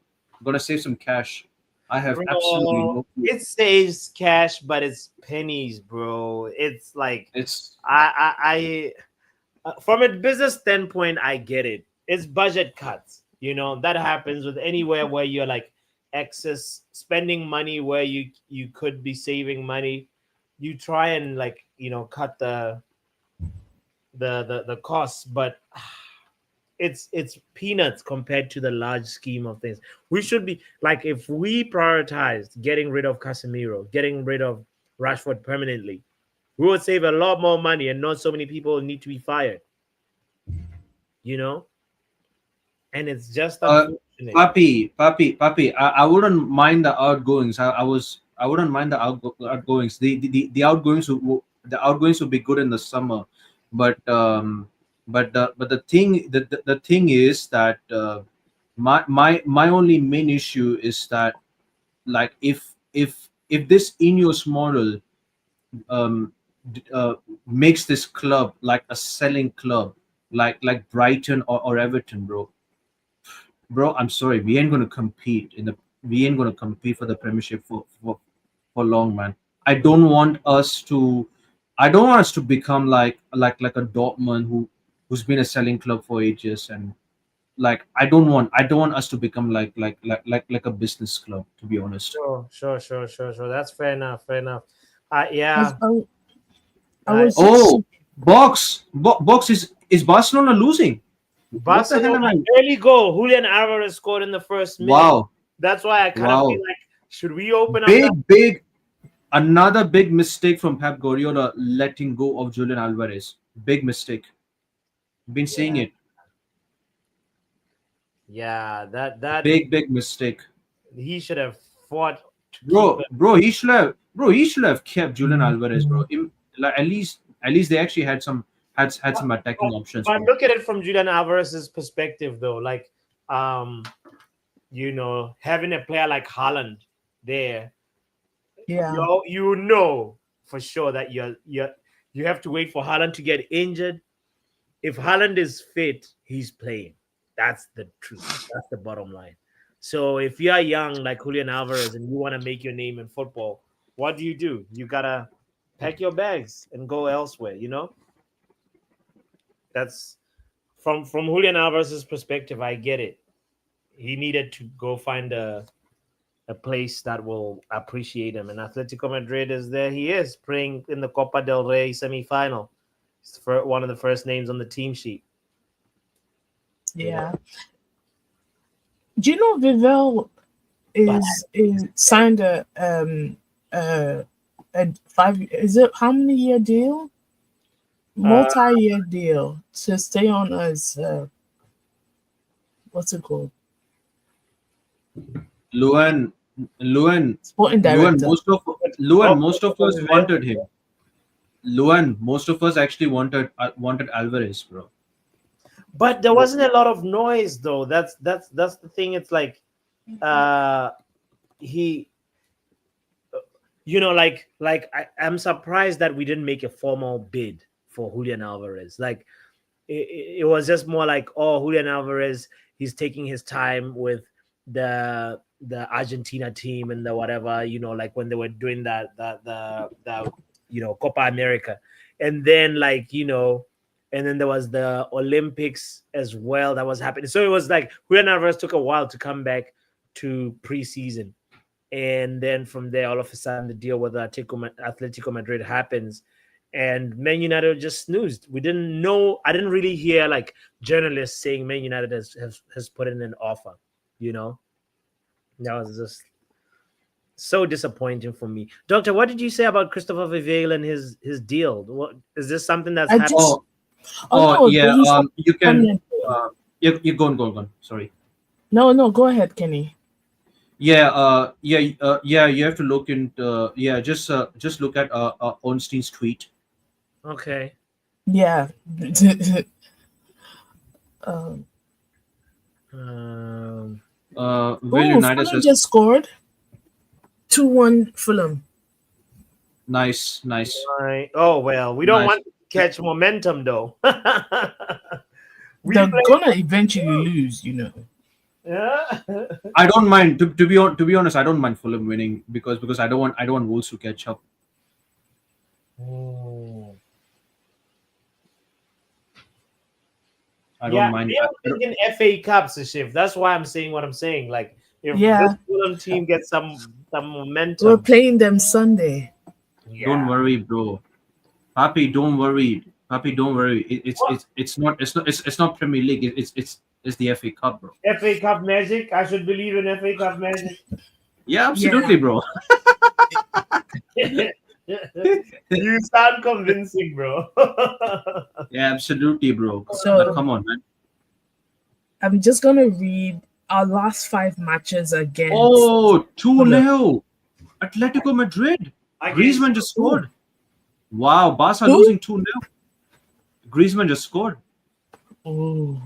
some cash? I have absolutely no clue. It saves cash, but it's pennies, bro. It's like It's I from a business standpoint, I get it. It's budget cuts. You know, that happens with anywhere where you're like excess spending money where you could be saving money. You try and cut the costs, but it's peanuts compared to the large scheme of things. We should be like, if we prioritized getting rid of Casemiro, getting rid of Rashford permanently, we would save a lot more money and not so many people need to be fired. You know? And it's just unfortunate. Papi, I wouldn't mind the outgoings. I wouldn't mind the outgoings. The outgoings would be good in the summer, but the thing is that my only main issue is that, like, if this Ineos model makes this club like a selling club, like Brighton or Everton, bro, I'm sorry, we ain't gonna compete for the Premiership for long, man. I don't want us to, I don't want us to become like a Dortmund who's been a selling club for ages, and like I don't want us to become like a business club, to be honest. Sure. That's fair enough. Fair enough. I, Yeah. I, I I, was Oh, box is Barcelona losing? What the hell am Barcelona I? early goal. Julian Alvarez scored in the first minute. Wow, That's why I kind of feel wow, like should we open up that? big another big mistake from Pep Guardiola letting go of Julian Alvarez. Big mistake. Been seeing Yeah. it. Yeah. That Big mistake. he should have fought to keep Bro, it. he should have kept Julian Alvarez, bro. Like at least they actually had some attacking options, But bro. look at it from Julian Alvarez's perspective, though. Like, um, having a player like Haaland there, yeah. you know for sure that you have to wait for Haaland to get injured. If Haaland is fit, he's playing. That's the truth. That's the bottom line. So if you are young like Julian Alvarez and you want to make your name in football, what do? You gotta pack your bags and go elsewhere. That's from Julian Alvarez's perspective. I get it. He needed to go find a place that will appreciate him. And Atletico Madrid is there. He is playing in the Copa del Rey semi-final. He's one of the first names on the team sheet. Yeah. Do you know Vivel is signed a 5, is it how many year deal? Multi-year deal to stay on as what's it called? Luan, Luan, Sporting Luan. director. Most of us wanted him. Luan, most of us actually wanted Alvarez, bro. But there wasn't a lot of noise though. That's the thing. It's like he I'm surprised that we didn't make a formal bid for Julian Alvarez. Like it was just more like, oh, Julian Alvarez, he's taking his time with the Argentina team and the whatever, like when they were doing the Copa America. And then and then there was the Olympics as well that was happening. So it was like Julian Alvarez took a while to come back to preseason. And then from there, all of a sudden, the deal with Atletico Madrid happens, and Man United just snoozed. We didn't know. I didn't really hear like journalists saying Man United has put in an offer. That was just so disappointing for me. Doctor, what did you say about Christopher Vivale and his deal? What is this something that's happening? No, Yeah. he's You can. permanent. You go on. Sorry. No, go ahead, Kenny. Yeah. Yeah. You have to look into. Yeah. Just look at Ornstein's tweet. Okay. Yeah. Will United Fulham says just scored 2-1 Fulham. nice. Right. Oh well, we don't Nice. want to catch momentum though. They're gonna eventually lose, Yeah. I don't mind to be honest. I don't mind Fulham winning because I don't want Wolves to catch up. I don't mind. We are thinking FA Cups a shift. That's why I'm saying what I'm saying. Like if Yeah. this Fulham team gets some We're momentum, playing them Sunday. Don't worry, bro. Papi, don't worry. It's not Premier League. It's the FA Cup, bro. FA Cup magic. I should believe in FA Cup magic. Yeah, absolutely, bro. You sound convincing, bro. Yeah, absolutely, bro. So- Like, come on, man. I'm just gonna read our last 5 matches against. Oh, 2-0. Atletico Madrid. Griezmann just scored. Wow, Barca Who? losing 2-0. Griezmann just scored. Ooh.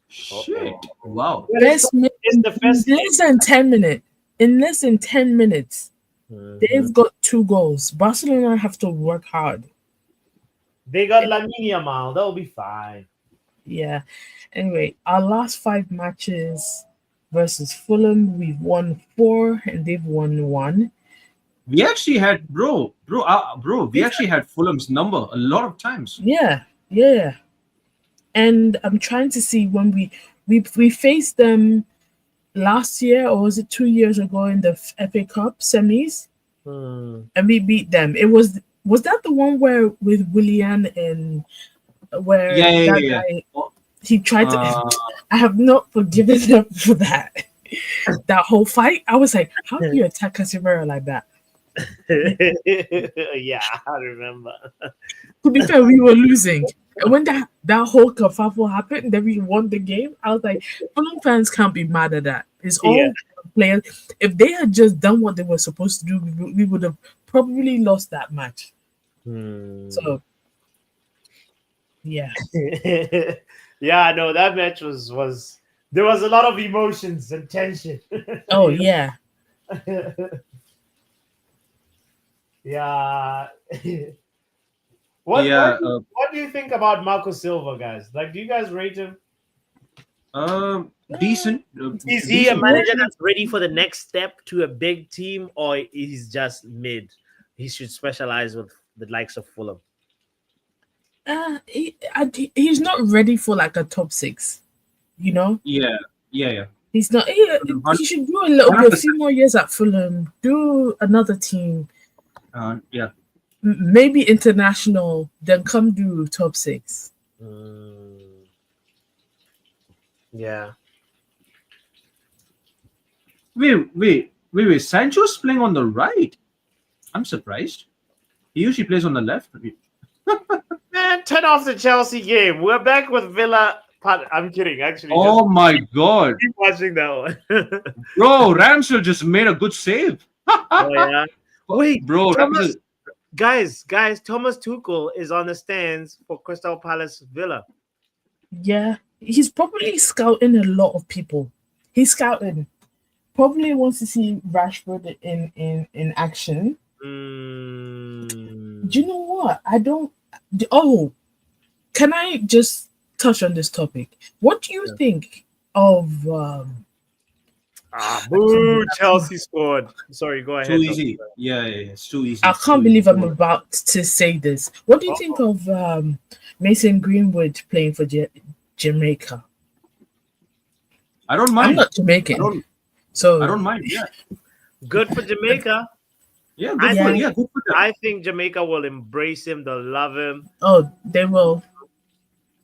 Shit. Wow. Less It's the first. less than 10 minutes. In less than 10 minutes, they've got 2 goals. Barcelona have to work hard. They got Lamine Yamal. That'll be fine. Yeah. Anyway, our last 5 matches versus Fulham, we've won 4 and they've won 1. We actually had bro. We actually had Fulham's number a lot of times. Yeah, yeah. And I'm trying to see when we faced them last year, or was it 2 years ago in the FA Cup semis, and we beat them. It was that the one where with Willian and where that Yeah. guy he tried to. Uh, I have not forgiven them for that. That whole fight, I was like, how do you attack Casemiro like that? Yeah, I remember. To be fair, we were losing. And when that whole kerfuffle happened, then we won the game. I was like, Fulham fans can't be mad at that. It's all Yeah. players. If they had just done what they were supposed to do, we would have probably lost that match. So, yeah. Yeah, no, that match was there was a lot of emotions and tension. Oh, yeah. Yeah. Yeah, What do you think about Marco Silva, guys? Like, do you guys rate him? decent. Is he a decent. manager that's ready for the next step to a big team, or he's just mid? He should specialize with the likes of Fulham. He's not ready for like a top 6. You know, Yeah. he's not. He should do a few more years at Fulham. Do another team. Yeah. Maybe international, then come do top 6. Yeah. Wait. Sancho's playing on the right. I'm surprised. He usually plays on the left. Man, turn off the Chelsea game. We're back with Villa. I'm kidding, actually. Oh my god, Keep watching that one. bro! Ramsdale just made a good save. Oh yeah. Wait, bro, Thomas, Ramsdale. guys, Thomas Tuchel is on the stands for Crystal Palace Villa. Yeah, he's probably scouting a lot of people. He's scouting. Probably wants to see Rashford in action. Do you know what? I don't. Oh, can I just touch on this topic? What do you think of? Boo! Chelsea scored. Sorry, go ahead. Too easy. Yeah, it's too easy. I can't believe I'm about to say this. What do you think of Mason Greenwood playing for Jamaica? I don't mind. I'm not Jamaican, I so don't mind. Yeah, Good for Jamaica. good for them. I think Jamaica will embrace him. They'll love him. Oh, they will.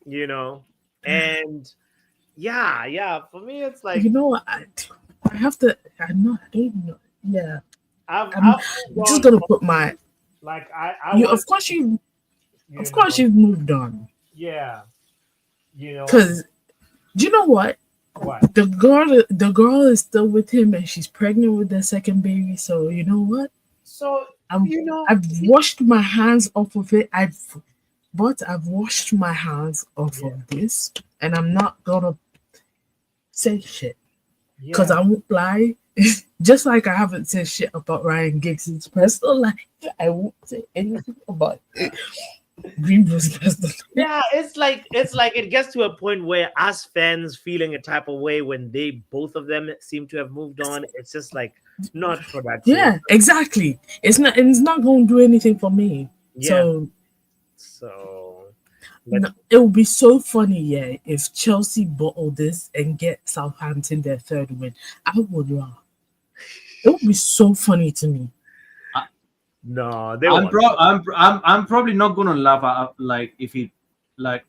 You know, and yeah. For me, it's like You know what? I have to. I don't know. Yeah, I'm just gonna put my. like Of course you've moved on. Yeah, you know. Because do you know what? What? The girl is still with him, and she's pregnant with their second baby. So you know what? So I've washed my hands off of it. I've washed my hands off of this, and I'm not gonna say shit because I won't lie. Just like I haven't said shit about Ryan Giggs' personal life, I won't say anything about it. Greenwood's personal. Yeah, it's like it gets to a point where us fans feeling a type of way when both of them seem to have moved on. It's just like not productive. Yeah, exactly. It's not going to do anything for me. Yeah. So it would be so funny, if Chelsea bottle this and get Southampton their third win. I would laugh. It would be so funny to me. No, they I'm won't. I'm probably not gonna laugh like if he like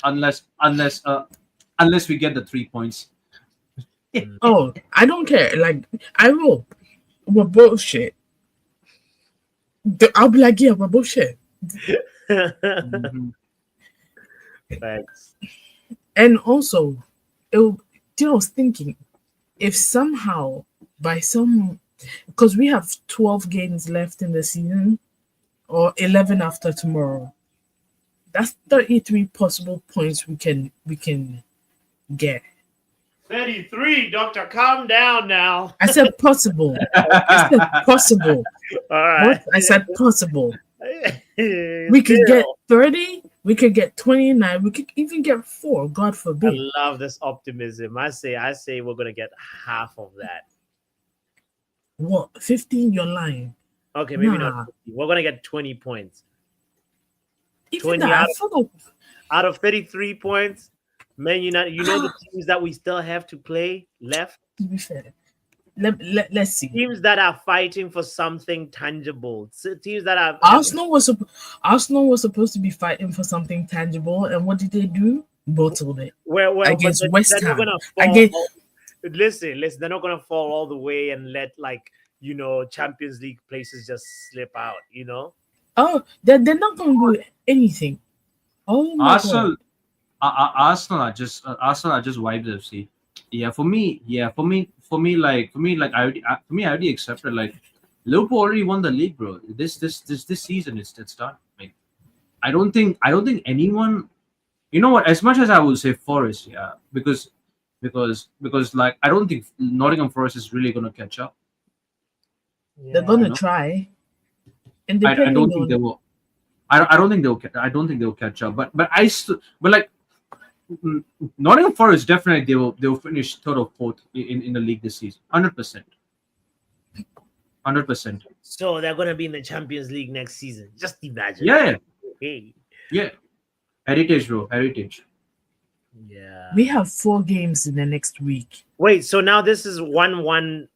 unless we get the 3 points. Oh, I don't care. Like I will. We're bullshit. I'll be like, yeah, we're bullshit. Thanks. And also, I was thinking, if somehow because we have 12 games left in the season, or 11 after tomorrow, that's 33 possible points we can get. 33, Doctor, calm down now. I said possible. All All right. right. I said possible. We could get 30, we could get 29, we could even get 4, God I forbid. love this optimism. I say we're gonna get half of that. What, 15? You're lying. Okay, maybe not Nah. 50. We're gonna get 20 points. Even 20 that, I out of, forgot. out of 33 points. Man United, you know the teams that we still have to play left? To be fair, let's see. Teams that are fighting for something tangible. Teams that are Arsenal was supposed to be fighting for something tangible, and what did they do? Bottled it well, but against West they're not Ham. gonna Again, fall. Listen, they're not gonna fall all the way and let Champions League places just slip out. oh, they're not going to do anything. Oh my Arsenal, God. Arsenal are just vibes FC. Yeah, for me, I already accepted. Like, Liverpool already won the league, bro. This season it's done. Like, I don't think anyone. You know what? As much as I would say Forest, yeah, because like I don't think Nottingham Forest is really gonna catch up. They're going to know? try. And I depending don't think on they will. I don't think they'll. I don't think they'll catch up. But like Nottingham Forest definitely they will finish third or fourth in the league this season. 100%. 100%. So they're gonna be in the Champions League next season. Just imagine. Yeah. Hey. Yeah. Heritage, bro. Heritage. Yeah. we have 4 games in the next week. Wait, so now this is 1-1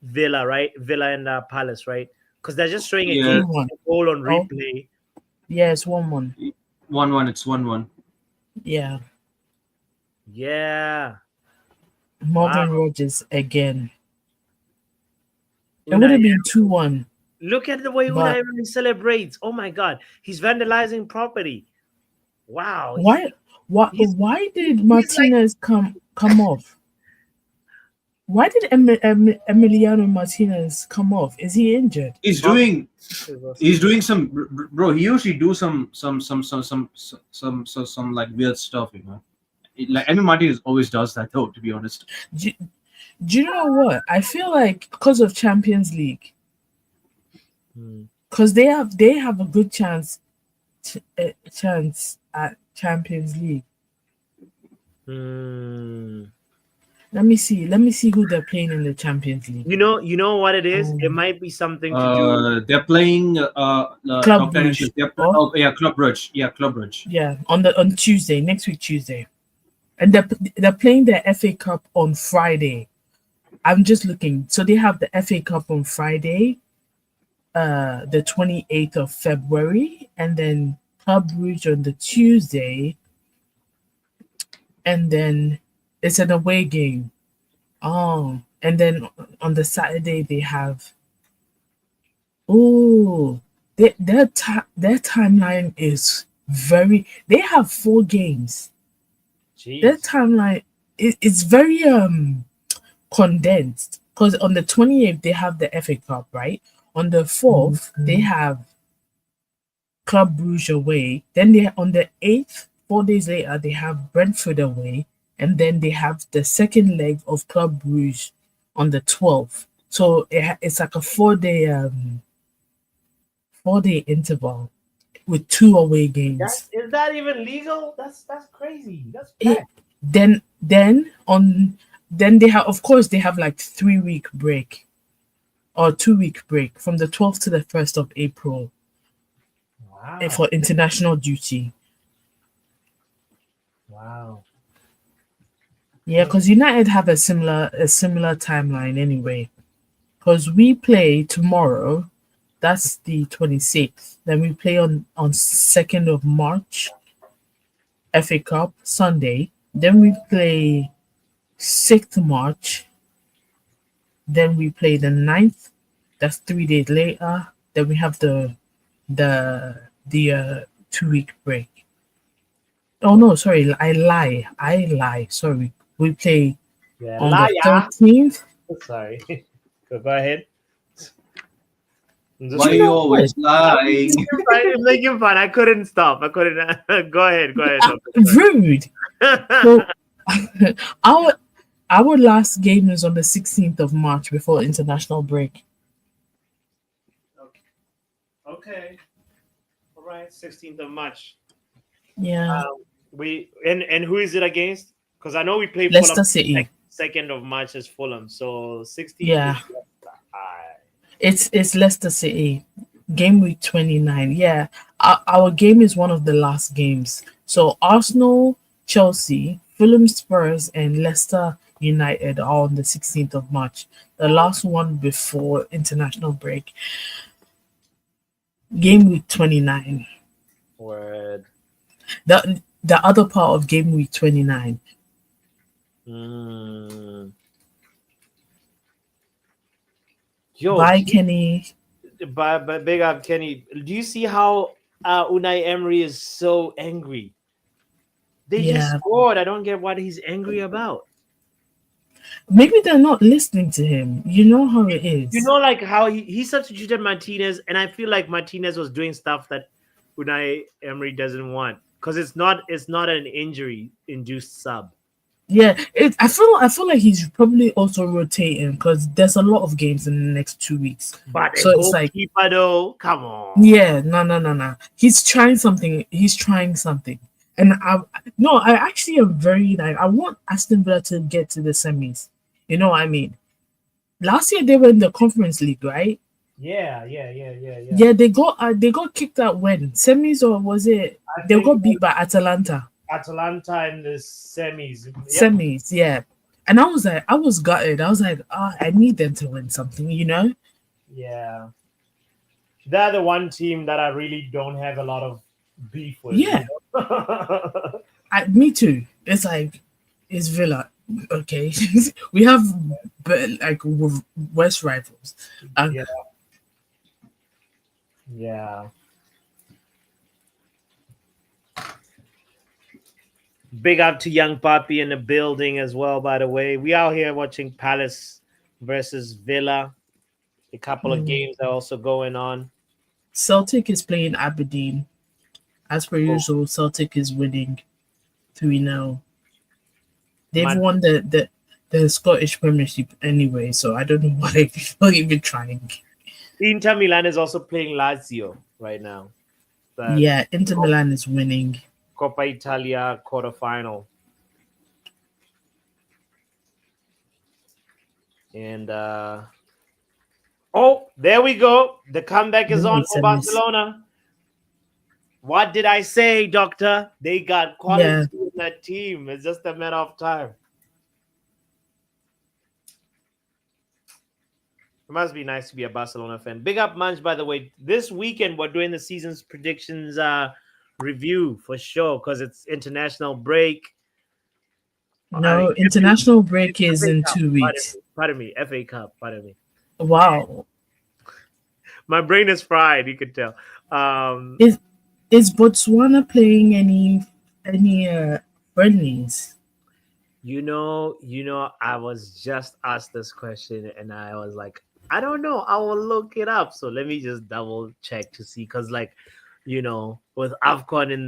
Villa, right? Villa and Palace, right? Because they're just showing a Yeah. game goal on replay. Yeah, it's 1-1. 1-1. It's 1-1. Yeah. Yeah. Morgan Wow. Rogers again. It would have been 2-1. Look at the way But- Unai Emery celebrates. Oh my God, he's vandalizing property. Wow. Why did Martinez come off? Why did Emiliano Martinez come off? Is he injured? He's doing some, bro. He usually do some like weird stuff, you know. Like Emi Martinez always does that, though. To be honest. Do you know what? I feel like because of Champions League, because they have a good chance at Champions League. Let me see who they're playing in the Champions League. You know what it is? It might be something to do. They're playing Club Brugge. Club Brugge. Yeah, Club Brugge. Yeah, on Tuesday, next week Tuesday, and they're playing their FA Cup on Friday. I'm just looking. So they have the FA Cup on Friday, the 28th of February, and then Club Brugge on the Tuesday, and then it's an away game. Oh, and then on the Saturday they have. Oh, their timeline is very. They have 4 games. Jeez. Their timeline is very condensed because on the 28th they have the FA Cup, right? On the 4th they have Club Brugge away. Then they on the 8th, 4 days later, they have Brentford away, and then they have the second leg of Club Brugge on the 12th. So it's like a 4-day interval with 2 away games. Is that even legal? That's crazy. That's Yeah. bad. Then they have, of course, they have like 3-week break or 2-week break from the 12th to the 1st of April Wow. for international duty. Wow. Yeah, because United have a similar timeline anyway. Because we play tomorrow, that's the 26th. Then we play on 2nd of March, FA Cup Sunday. Then we play 6th March. Then we play the 9th. That's 3 days later. Then we have the 2-week break. Oh no, sorry, I lie. Sorry. We play on the 13th. Sorry. Go ahead. Why are you always lying? I'm making fun. I couldn't stop. I couldn't. Go ahead. Rude. So, our last game is on the 16th of March before international break. Okay. All right. 16th of March. Yeah. And who is it against? Because I know we play Fulham Leicester City. 2nd of March is Fulham, so 16th is Yeah. Leicester. Aye. It's Leicester City. Game week 29. Yeah. Our game is one of the last games. So Arsenal, Chelsea, Fulham Spurs, and Leicester United are on the 16th of March. The last one before international break. Game week 29. Word. The other part of game week 29. Mm. Yo, Bye, Kenny. but big up Kenny. Do you see how Unai Emery is so angry? They just Yeah. scored. I don't get what he's angry about. Maybe they're not listening to him. You know how it You is. know, like how he substituted Martinez, and I feel like Martinez was doing stuff that Unai Emery doesn't want because it's not an injury induced sub. Yeah, I feel like he's probably also rotating because there's a lot of games in the next 2 weeks. But a So it's like, goalkeeper though, come on. yeah, no. He's trying something. He's trying something. And I actually am very like I want Aston Villa to get to the semis. You know what I mean? Last year they were in the Conference League, right? Yeah. Yeah, they got kicked out when semis, or was it I they think got beat by Atalanta? Atalanta in the semis. Yep. Semis, yeah. And I was gutted. I was like, I need them to win something, you know? Yeah. They're the one team that I really don't have a lot of beef with. Yeah, me too. It's like, it's Villa. Okay, we have like worse rivals. Yeah. Yeah. Big up to Young Papi in the building as well, by the way. We out here watching Palace versus Villa. A couple of games are also going on. Celtic is playing Aberdeen. As per usual, Celtic is winning 3-0. They've Man- won the Scottish Premiership anyway, so I don't know why they're even trying. Inter Milan is also playing Lazio right now. The Yeah, Inter Milan is winning. Coppa Italia quarterfinal. And there we go. The comeback is on for Barcelona. What did I say, Doctor? They got quality in that team. It's just a matter of time. It must be nice to be a Barcelona fan. Big up, Munch, by the way. This weekend, we're doing the season's predictions review for sure because it's international break. No, international break is in 2 weeks. Pardon me, FA Cup. Pardon me. Wow. My brain is fried. You could tell. Is Botswana playing any friendlies? You know, I was just asked this question and I was like, I don't know. I will look it up. So let me just double check to see, because like, with AFCON in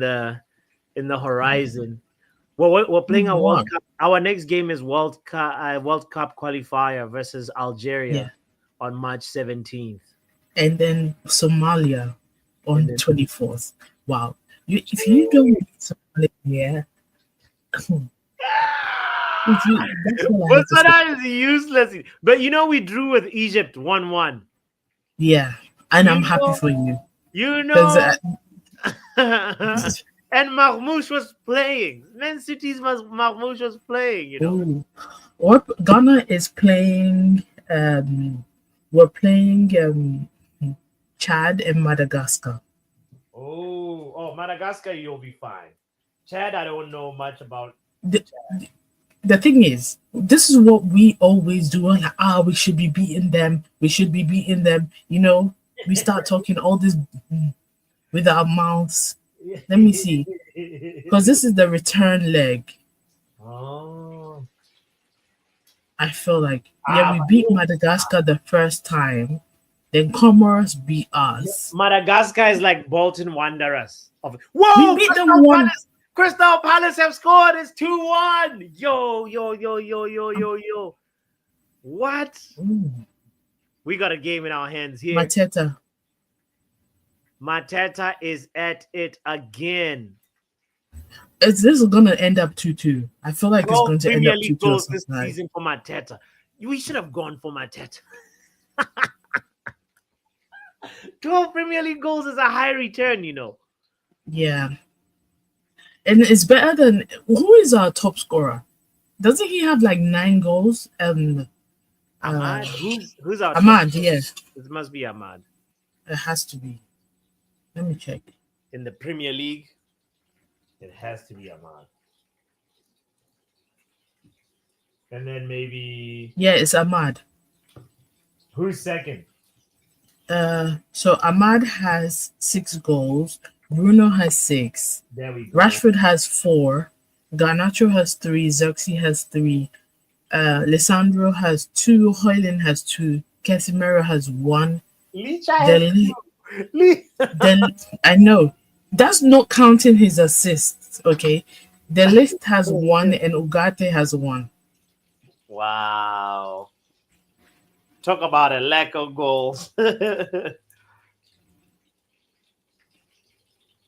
the horizon, well, we're playing a World Cup. Our next game is World Cup qualifier versus Algeria on March 17th, and then Somalia on 24th. Wow, if you don't beat Somalia, yeah. Botswana is useless. But we drew with Egypt 1-1. Yeah, and I'm happy for you. And Marmoush was playing. Man City's Marmoush was playing. Or Ghana is playing. We're playing Chad and Madagascar. Oh, Madagascar, you'll be fine. Chad, I don't know much about. The thing is, this is what we always do. We're like, we should be beating them. We should be beating them. We start talking all this with our mouths. Let me see. Because this is the return leg. Oh. I feel like, we beat Madagascar the first time. Then Comoros beat us. Madagascar is like Bolton Wanderers. Whoa! We beat them one. Crystal Palace have scored. It's 2-1. Yo. What? Ooh. We got a game in our hands here. Mateta is at it again. This is gonna end up 2-2. I feel like it's 12 going to end Premier up League 2-2 or goals this something like. season for Mateta. We should have gone for Mateta. 12 Premier League goals is a high return, you know. Yeah. And it's better than who is our top scorer? Doesn't he have like 9 goals? Ahmad? Who's our Ahmad, top? yes. It must be Ahmad. It has to be. Let me check. In the Premier League, it has to be Ahmad. And then maybe Yeah, it's Ahmad. who's second? So Ahmad has 6 goals. Bruno has 6. There we go. Rashford has 4. Garnacho has 3. Xerxes has 3. Lissandro has 2. Hoyland has 2. Casemiro has 1. Then I know that's not counting his assists. Okay, the list has 1 and Ugarte has 1. Wow. Talk about a lack of goals.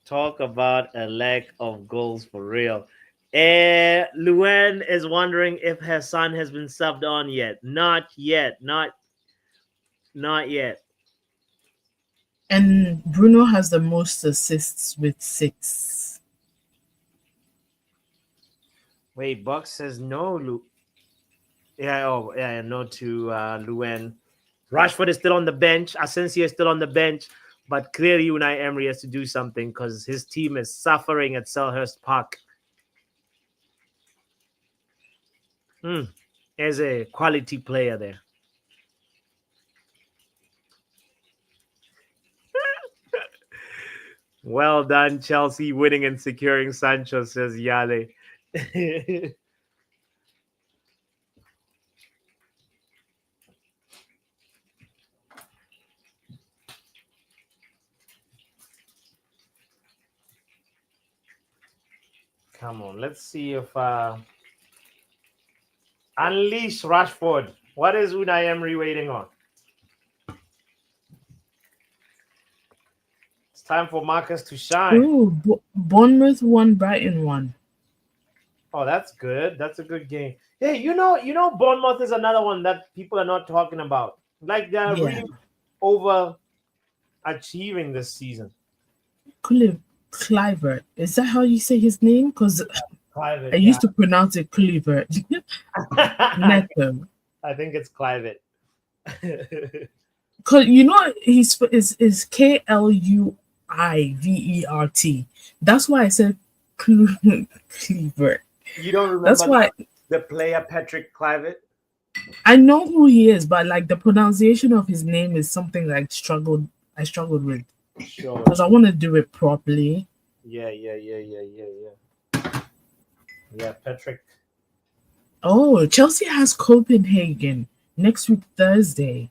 Talk about a lack of goals for real. Luen is wondering if her son has been subbed on yet. Not yet. Not yet. And Bruno has the most assists with 6. Wait, Buck says no. No to Luen. Rashford is still on the bench. Asensio is still on the bench. But clearly Unai Emery has to do something because his team is suffering at Selhurst Park. There's a quality player there. Well done, Chelsea, winning and securing Sancho, says Yale. Come on, let's see if unleash Rashford. What is Unai Emery waiting on? It's time for Marcus to shine. Ooh, Bournemouth 1, Brighton 1. Oh, that's good. That's a good game. Hey, you know, Bournemouth is another one that people are not talking about. Like they're really over achieving this season. Clivert. Is that how you say his name? Because Clivert, I used to pronounce it Clivert. Neto. I think it's Clivert. Cause you know is Kluivert. That's why I said Clivert. You don't remember That's why the player Patrick Clivert? I know who he is, but like the pronunciation of his name is something that I struggled with. Sure. Because I want to do it properly. Yeah, Patrick. Oh, Chelsea has Copenhagen next week, Thursday.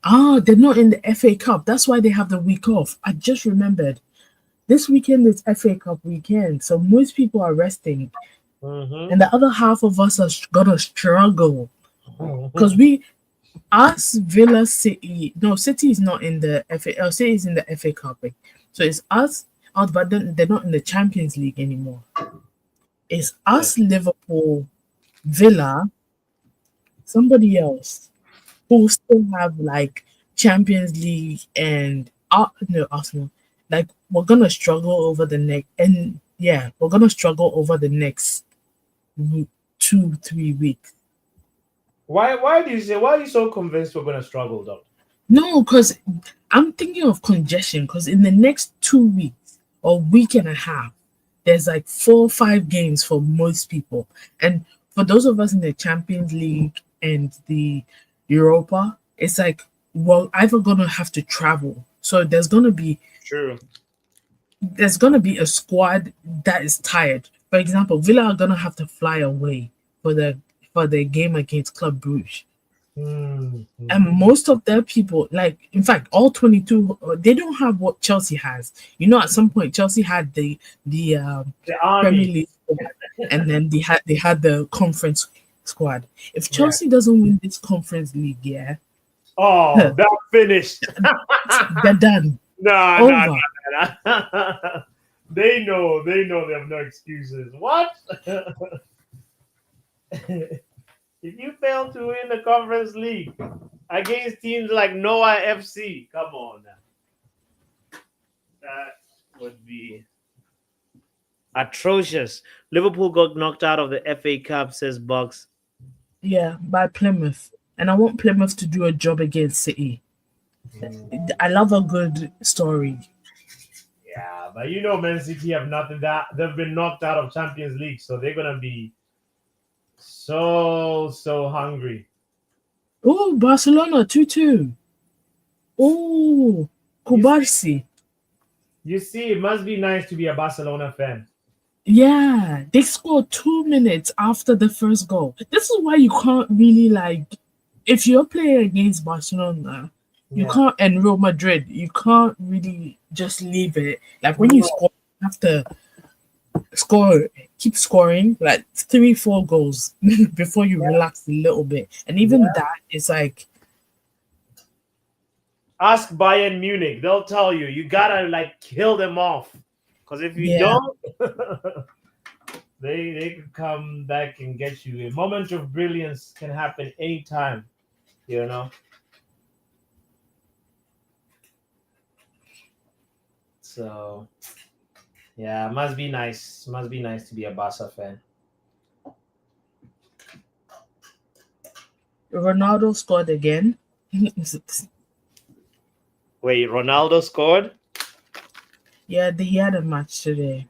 They're not in the FA Cup. That's why they have the week off. I just remembered. This weekend is FA Cup weekend, so most people are resting. And the other half of us are gonna struggle. Because us, Villa, City. No, City is not in the FA. City is in the FA Cup. So it's us, but then they're not in the Champions League anymore. It's us, Liverpool, Villa, somebody else who still have like Champions League and Arsenal. Like we're gonna struggle over the next, and yeah, we're gonna struggle over the next 2-3 weeks. Why are you so convinced we're gonna struggle though? No, because I'm thinking of congestion. Because in the next 2 weeks or week and a half, there's like 4 or 5 games for most people, and for those of us in the Champions League and the Europa, it's like we're either gonna have to travel. So there's gonna be a squad that is tired. For example, Villa are gonna have to fly away for the game against Club Brugge. And most of their people, like in fact, all 22, they don't have what Chelsea has. You know, at some point Chelsea had the Premier League, and then they had the conference squad. If Chelsea doesn't win this conference league, they're finished. They're done. No. They know they have no excuses. What? If you fail to win the conference league against teams like Noah FC, come on now. That would be atrocious. Liverpool got knocked out of the FA Cup, says Bucks. Yeah, by Plymouth. And I want Plymouth to do a job against City. I love a good story. Yeah, but you know, Man City have nothing that they've been knocked out of Champions League, so they're gonna be so hungry. Oh, Barcelona 2-2. Oh, Kubarsi. You see, it must be nice to be a Barcelona fan. Yeah, they scored 2 minutes after the first goal. This is why you can't really if you're playing against Barcelona, you Yeah. can't, and Real Madrid, you can't really just leave it. Like when you No. score, you have to keep scoring like 3-4 goals before you relax a little bit. And even that is like, Ask Bayern Munich; they'll tell you you gotta like kill them off, because if you Yeah. don't, they could come back and get you. A moment of brilliance can happen anytime, you know. So, yeah, must be nice. Must be nice to be a Barca fan. Ronaldo scored again. Wait, Ronaldo scored? Yeah, he had a match today,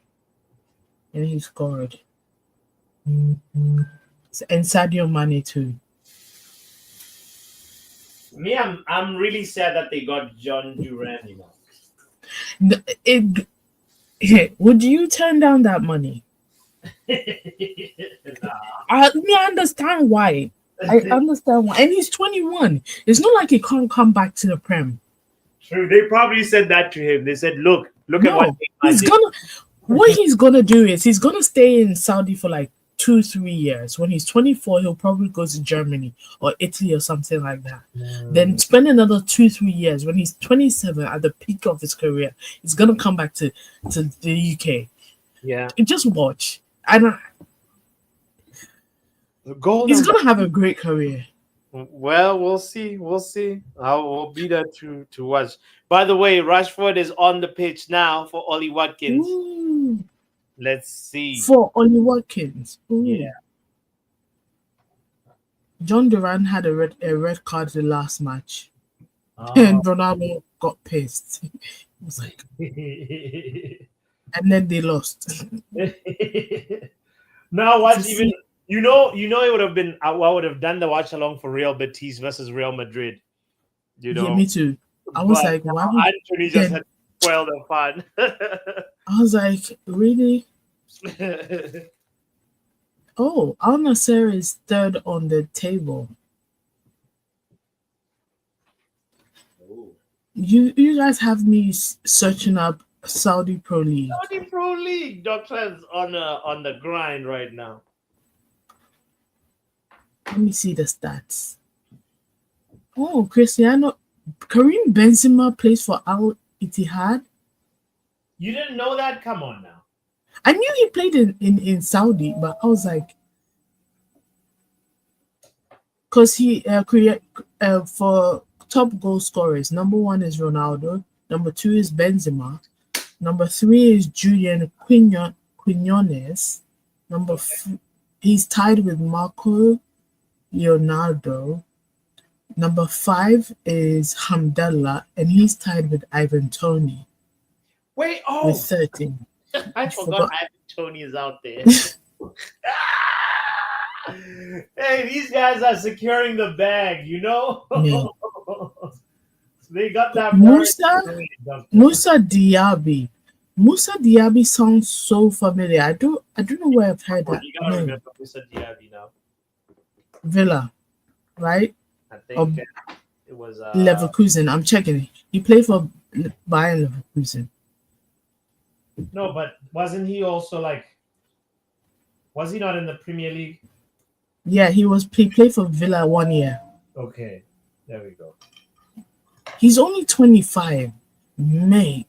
and he scored. And Sadio Mane too. Me, I'm really sad that they got John Duran. You know. Would you turn down that money? Nah. I understand why. I understand why. And he's 21. It's not like he can't come back to the Prem. True. They probably said that to him. They said, look at what No, what he's gonna do is he's gonna stay in Saudi for like 2-3 years. When he's 24, he'll probably go to Germany or Italy or something like that. Then spend another 2-3 years. When he's 27, at the peak of his career, he's gonna come back to the UK. Yeah. Just watch. And he's gonna have a great career. Well, we'll see. We'll see. We'll be there to watch. By the way, Rashford is on the pitch now for Ollie Watkins. Ooh. Let's see. For Ollie Watkins. Ooh. Yeah. John Duran had a red card the last match. And Ronaldo got pissed. He was like, and then they lost. Now watch even you know it would have been I would have done the watch along for Real Betis versus Real Madrid. You know. Yeah, me too. I was But like, why would Anthony just had to spoil the fun. I was like, really? Oh, Al Nassr is third on the table. You guys have me searching up Saudi Pro League. Saudi Pro League. Doctor's on the grind right now. Let me see the stats. Oh, Karim Benzema plays for Al Ittihad. You didn't know that? Come on now. I knew he played in Saudi, but I was like, because he for top goal scorers, number 1 is Ronaldo, number 2 is Benzema, number 3 is Julian Quinones, he's tied with Marco Leonardo. Number 5 is Hamdallah, and he's tied with Ivan Toney. Wait, with 13. I forgot Ivan Toney is out there. Hey, these guys are securing the bag, you know? Yeah. They got that. Musa Diaby. Musa Diaby sounds so familiar. I don't know where I've heard that. You gotta remember Musa Diaby now. Villa, right? I think it was Leverkusen. I'm checking it. He played for Bayern Leverkusen. No, but wasn't he also was he not in the Premier League? Yeah, he played for Villa 1 year. Okay, there we go. He's only 25. Mate.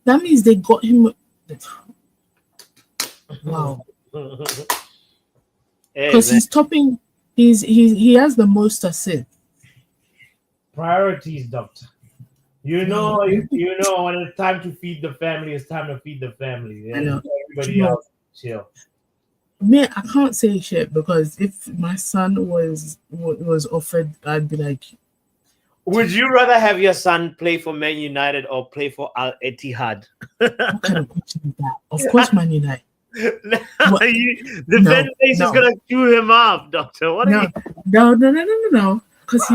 That means they got him Wow. Hey, Because man. he's topping. He has the most assists. Priorities, doctor. You know, when it's time to feed the family, it's time to feed the family. I And know. everybody You know, else, chill. me, I can't say shit because if my son was offered, I'd be like, Would you rather have your son play for Man United or play for Al Ittihad? what kind of question is that? Of course, Man United. What? The No, fan base is no. gonna chew him off, doctor. What are No, you? no. Because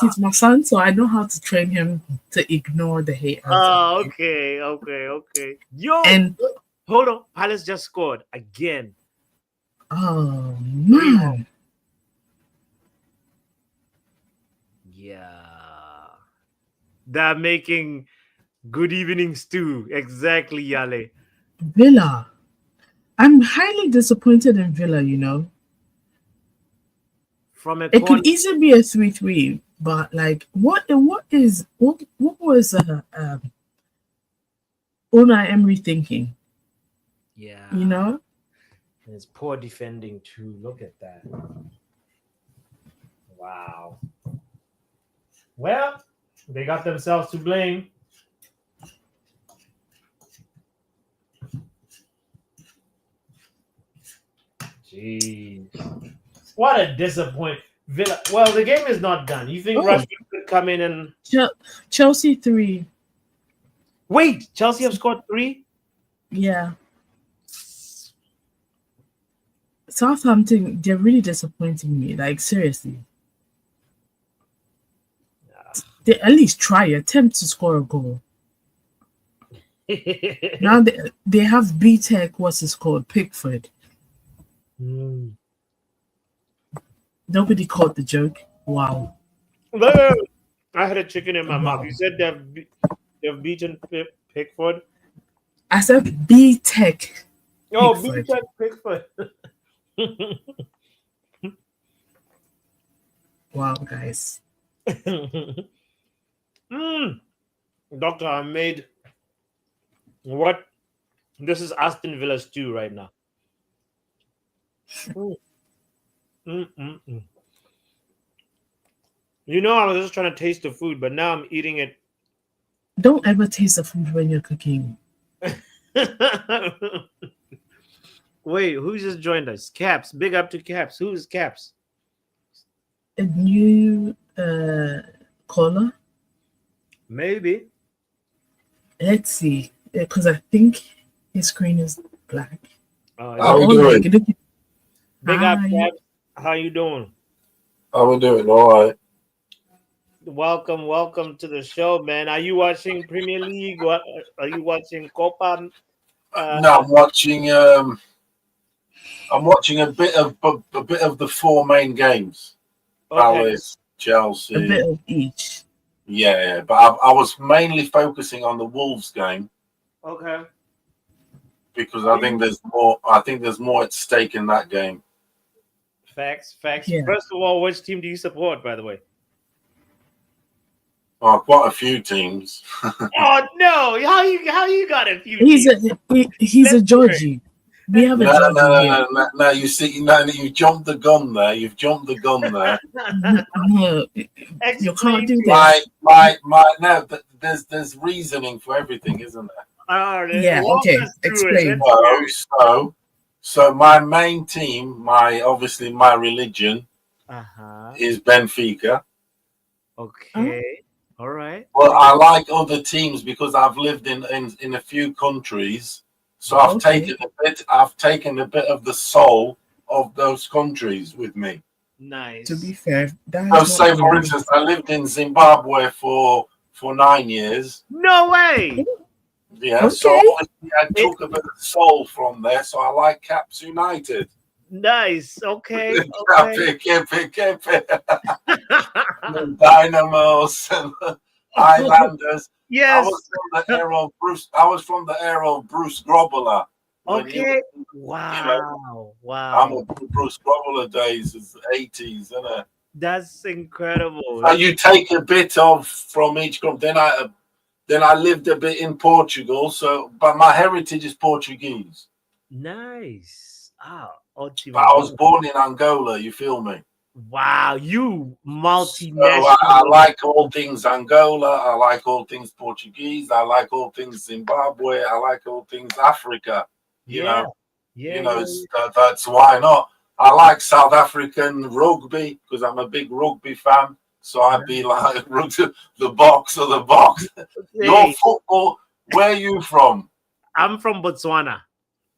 he's my son, so I know how to train him to ignore the hate. Oh, okay. Yo, And hold on. Palace just scored again. oh man, Yeah, they're making good evening stew. Exactly, Yale. Villa. I'm highly disappointed in Villa. You know, From a it corner. could easily be a 3-3, but like, what was Unai Emery thinking? Yeah, You know, and it's poor defending too. Look at that. Wow. Well, they got themselves to blame. Jeez. What a disappointment. Villa. Well, the game is not done. You think Oh. Rashford could come in and Chelsea 3. wait? Chelsea have scored 3. Yeah. Southampton, they're really disappointing me. Like, seriously. They at least attempt to score a goal. Now they have B-Tech, what's it called? Pickford. Mm. Nobody caught the joke. Wow. I had a chicken in my Wow. mouth. You said they've beaten Pickford. I said B-Tech. Oh, Pickford. beaten Pickford. Wow, guys. Doctor, I made what? This is Aston Villa stew right now. You know, I was just trying to taste the food, but now I'm eating it. Don't ever taste the food when you're cooking. Wait, who just joined us? Caps. Big up to Caps. Who is Caps? A new caller. Maybe. Let's see. Because I think his screen is black. How we Oh, doing? Big up, Hi. Caps. How you doing? How we doing? All right. Welcome to the show, man. Are you watching Premier League? What are you watching? Copa? No, I'm watching. I'm watching a bit of the 4 main games: Okay. Palace, A Chelsea. bit of each. Yeah. But I was mainly focusing on the Wolves game Okay. because I think there's more. I think there's more at stake in that game. Facts. Yeah. First of all, which team do you support, by the way? Oh, quite a few teams. Oh no! How you got a few? He's teams? a Georgie. We have a No. Georgie here. You see, no, you jumped the gun there. You've jumped the gun there. No, you Explain can't do to that. my. No, there's reasoning for everything, isn't there? Yeah, walk okay, us through explain. it. Let's hear it. So my main team, my religion is Benfica. Okay. All right. Well, I like other teams because I've lived in a few countries, so I've Okay. taken a bit of the soul of those countries with me. Nice. To be fair, So, that's say not for instance, I lived in Zimbabwe for 9 years. No way. Yeah, so Okay. obviously I took a bit of soul from there. So I like Caps United. Nice. Okay. Dynamos and Highlanders. Yes. I was from the era of Bruce Grobbler. Okay. Wow. Wow. I'm a Bruce Grobbler days, is 80s, isn't it? That's incredible. So you take a bit of from each group. Then Then I lived a bit in Portugal. So, but my heritage is Portuguese. Nice. Ah, But I ótimo. was born in Angola. You feel me? Wow, you So multinational. I like all things Angola. I like all things Portuguese. I like all things Zimbabwe. I like all things Africa. You Yeah, know, yeah, yeah. that's why not. I like South African rugby because I'm a big rugby fan. So I'd be like the box or the box. Your Hey, football. Where are you from? I'm from Botswana.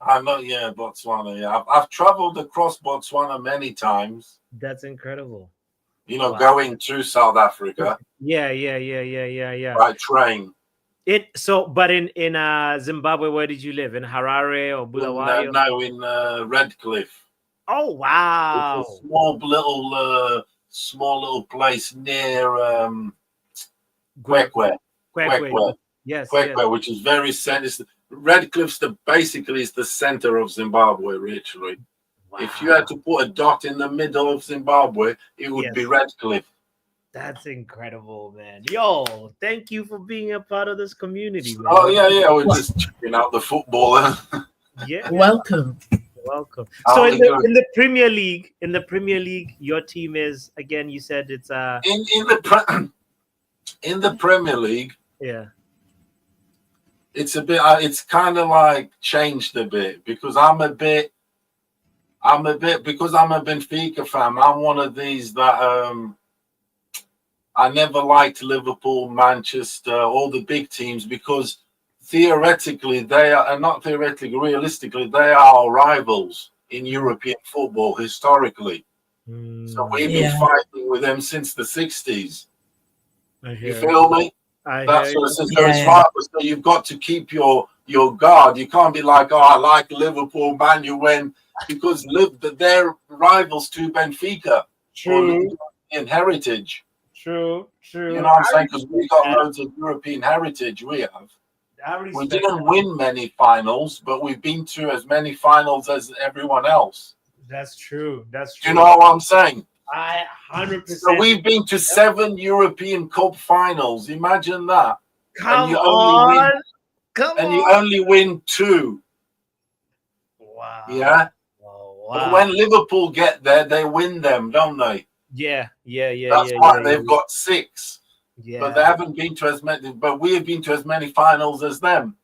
I know, yeah, Botswana. Yeah, I've traveled across Botswana many times. That's incredible. You know, Wow. going to South Africa Yeah, yeah, yeah, yeah, yeah, yeah. by train. But in Zimbabwe, where did you live? In Harare or Bulawayo? No, in Redcliffe. Oh It's wow. a small little place near Kwekwe. Kwekwe. Yes, yes. Kwekwe, which is very center. Redcliffe's basically is the center of Zimbabwe, literally. Wow. If you had to put a dot in the middle of Zimbabwe, it would be Redcliffe. That's incredible, man. Yo, thank you for being a part of this community, man. Oh yeah, we're just checking out the football. Yeah. Welcome. Welcome. So in the Premier League, your team is, again, you said it's in the Premier League. Yeah. It's a bit. It's kind of like changed a bit because I'm a Benfica fan. I'm one of these that I never liked Liverpool, Manchester, all the big teams because theoretically they are, and not theoretically, realistically, they are our rivals in European football historically. So we've been fighting with them since the 60s. You feel me? That's what it says. So it's right. So you've got to keep your guard. You can't be like, oh, I like Liverpool, Man U, because they're rivals to Benfica. True. In heritage. True. You know what I'm saying? Because we got loads of European heritage. We have. We didn't win many finals, but we've been to as many finals as everyone else. That's true. That's true. You know what I'm saying? I 100%. So we've been to 7 European Cup finals. Imagine that. You only win 2. Wow. Yeah. Wow. But when Liverpool get there, they win them, don't they? Yeah. That's why they've got 6. Yeah. But they haven't been to as many. But we have been to as many finals as them.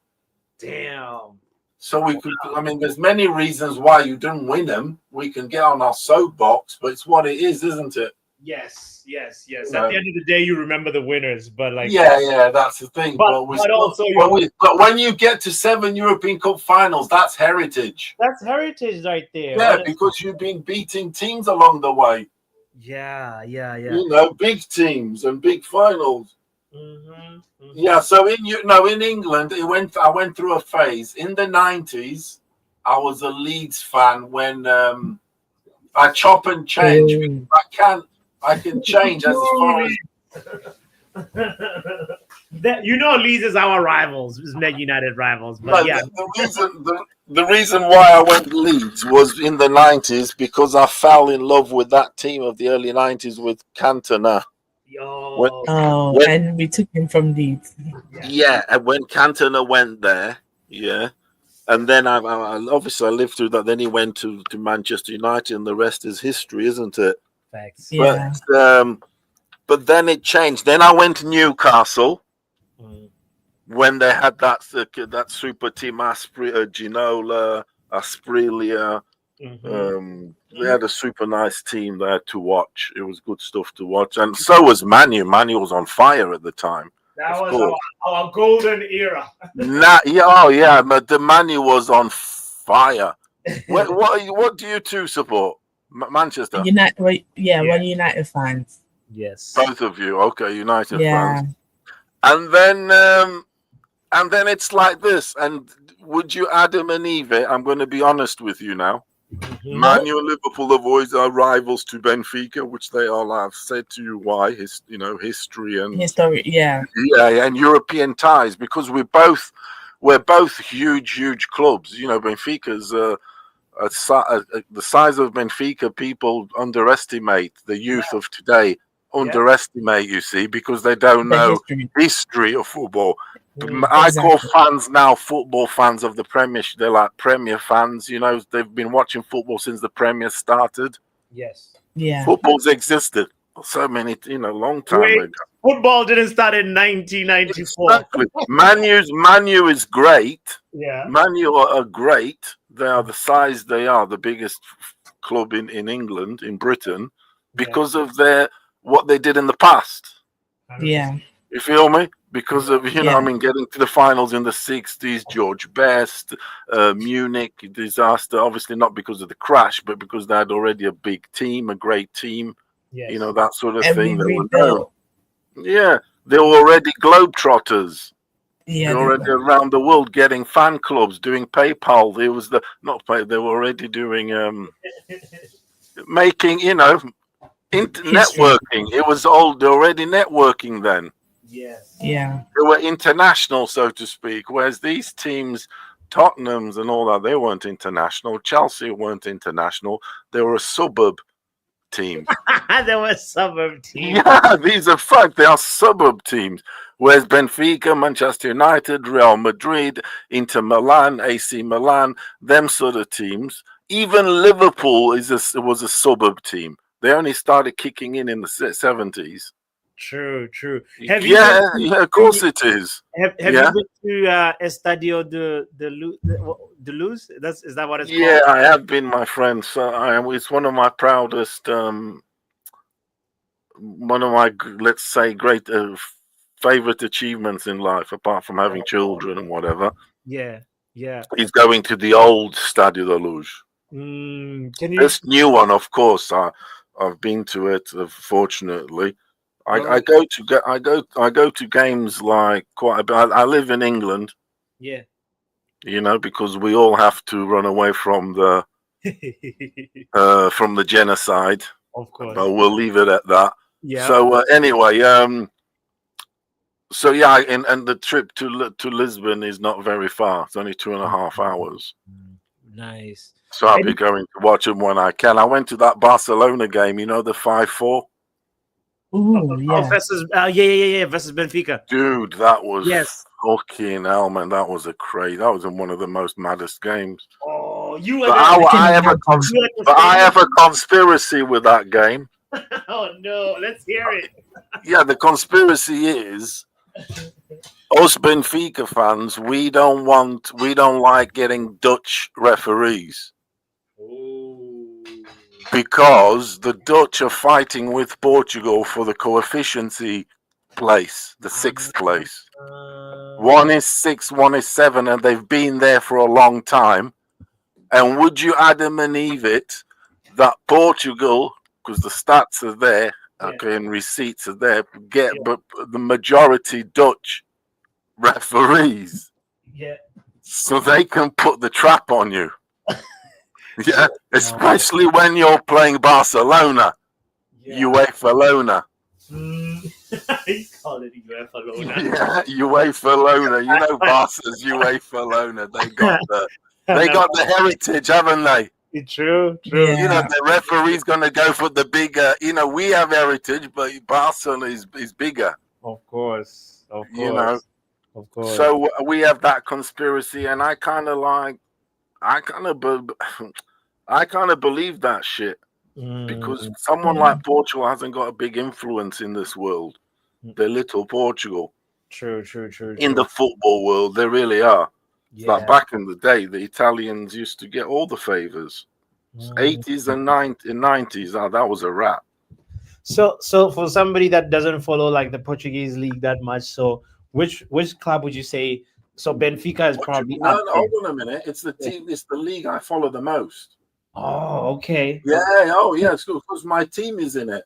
Damn. So we could. I mean, there's many reasons why you didn't win them. We can get on our soapbox, but it's what it is, isn't it? Yes. At the end of the day, you remember the winners, but like that's the thing. But when you get to 7 European Cup finals, that's heritage. That's heritage right there. Yeah, because you've been beating teams along the way. Yeah. You know, big teams and big finals. Mm-hmm. Yeah, so in England, I went through a phase in the 90s. I was a Leeds fan when I chop and change. I can change as far as Leeds is our rivals, is Man United rivals. But the reason why I went Leeds was in the 90s because I fell in love with that team of the early 90s with Cantona. And we took him from Leeds. Yeah, and when Cantona went there, and then I obviously lived through that. Then he went to Manchester United, and the rest is history, isn't it? Facts. Yeah. But then it changed. Then I went to Newcastle when they had that super team, Ginola, Asprilia. They had a super nice team there to watch. It was good stuff to watch, and so was Manu. Manu was on fire at the time. That was our golden era. But the Manu was on fire. What do you two support? Manchester. United. We're United fans. Yes. Both of you, okay, United fans. And then it's like this. And would you, Adam and Eve? I'm going to be honest with you now. Man U and Liverpool have always are rivals to Benfica, which they are. I've said to you why. History and and European ties, because we're both huge clubs. You know, Benfica's the size of Benfica. People underestimate the youth of today. underestimate, you see, because they don't The know history. of football. Mm. I call Exactly. fans now football fans of the Premiership. They're like Premier fans. You know, they've been watching football since the Premier started. Yes. Yeah. Football's existed for so many, long time Wait, ago. football didn't start in 1994. Exactly. Manu is great. Yeah. Manu are great. They are the size they are, the biggest club in England, in Britain, because of what they did in the past. Yeah. You feel me? Because of Yeah. getting to the finals in the '60s, George Best, Munich disaster. Obviously not because of the crash, but because they had already a big team, a great team. Yes. That sort of And we thing. They were known. rebuilt. Yeah, they were already globetrotters. Yeah. They're already around the world getting fan clubs, doing PayPal. There was not pay. They were already doing making History. networking. It was old already networking then. Yes. Yeah. They were international, so to speak. Whereas these teams, Tottenham's and all that, they weren't international. Chelsea weren't international. They were a suburb team. There was suburb team. Yeah, these are fact. They are suburb teams. Whereas Benfica, Manchester United, Real Madrid, Inter Milan, AC Milan, them sort of teams. Even Liverpool was a suburb team. They only started kicking in the 70s. True. Yeah, been of course it is. Have Yeah. you been to Estadio de Luz? Is that what it's Yeah, called? I have been, my friend. So it's one of my proudest, one of my, let's say, great favorite achievements in life, apart from having children and whatever, Yeah. is going to the old Stadio de Luz. Can you? This new one, of course, I've been to it. Fortunately, I go to games like quite a bit. I live in England, Yeah. because we all have to run away from the genocide. Of course. But we'll leave it at that. Yeah. So anyway, so yeah, and the trip to Lisbon is not very far. It's only 2.5 hours. Nice. So I'll be going to watch them when I can. I went to that Barcelona game, the 5-4. Ooh, yeah. Versus yeah, versus Benfica. Dude, that was Yes. fucking hell, man. That was that was in one of the most maddest games. Oh, you were But I have a conspiracy with that game. Oh no, let's hear it. Yeah, the conspiracy is us Benfica fans, we don't like getting Dutch referees. Because the Dutch are fighting with Portugal for the coefficiency place, the 6th place. One is 6, one is 7, and they've been there for a long time. And would you Adam and Eve it that Portugal, because the stats are there, okay, and receipts are there, but the majority Dutch referees, so they can put the trap on you. Yeah, especially when you're playing Barcelona, UEFA Lona. You call it UEFA Lona. Yeah, UEFA Lona. Barca's UEFA Lona. They got the heritage, haven't they? True. Yeah. The referee's gonna go for the bigger. We have heritage, but Barcelona is bigger. Of course. Of course. So we have that conspiracy, and I kind of believe that shit. Because someone like Portugal hasn't got a big influence in this world. They're little Portugal. True. In the football world, they really are. Yeah. Like back in the day, the Italians used to get all the favors. 80s and 90s, that was a wrap. So for somebody that doesn't follow like the Portuguese league that much, so which club would you say? So Benfica is probably no, hold on a minute. It's the team. It's the league I follow the most. Oh, okay. Yeah. Oh, yeah. It's good because my team is in it.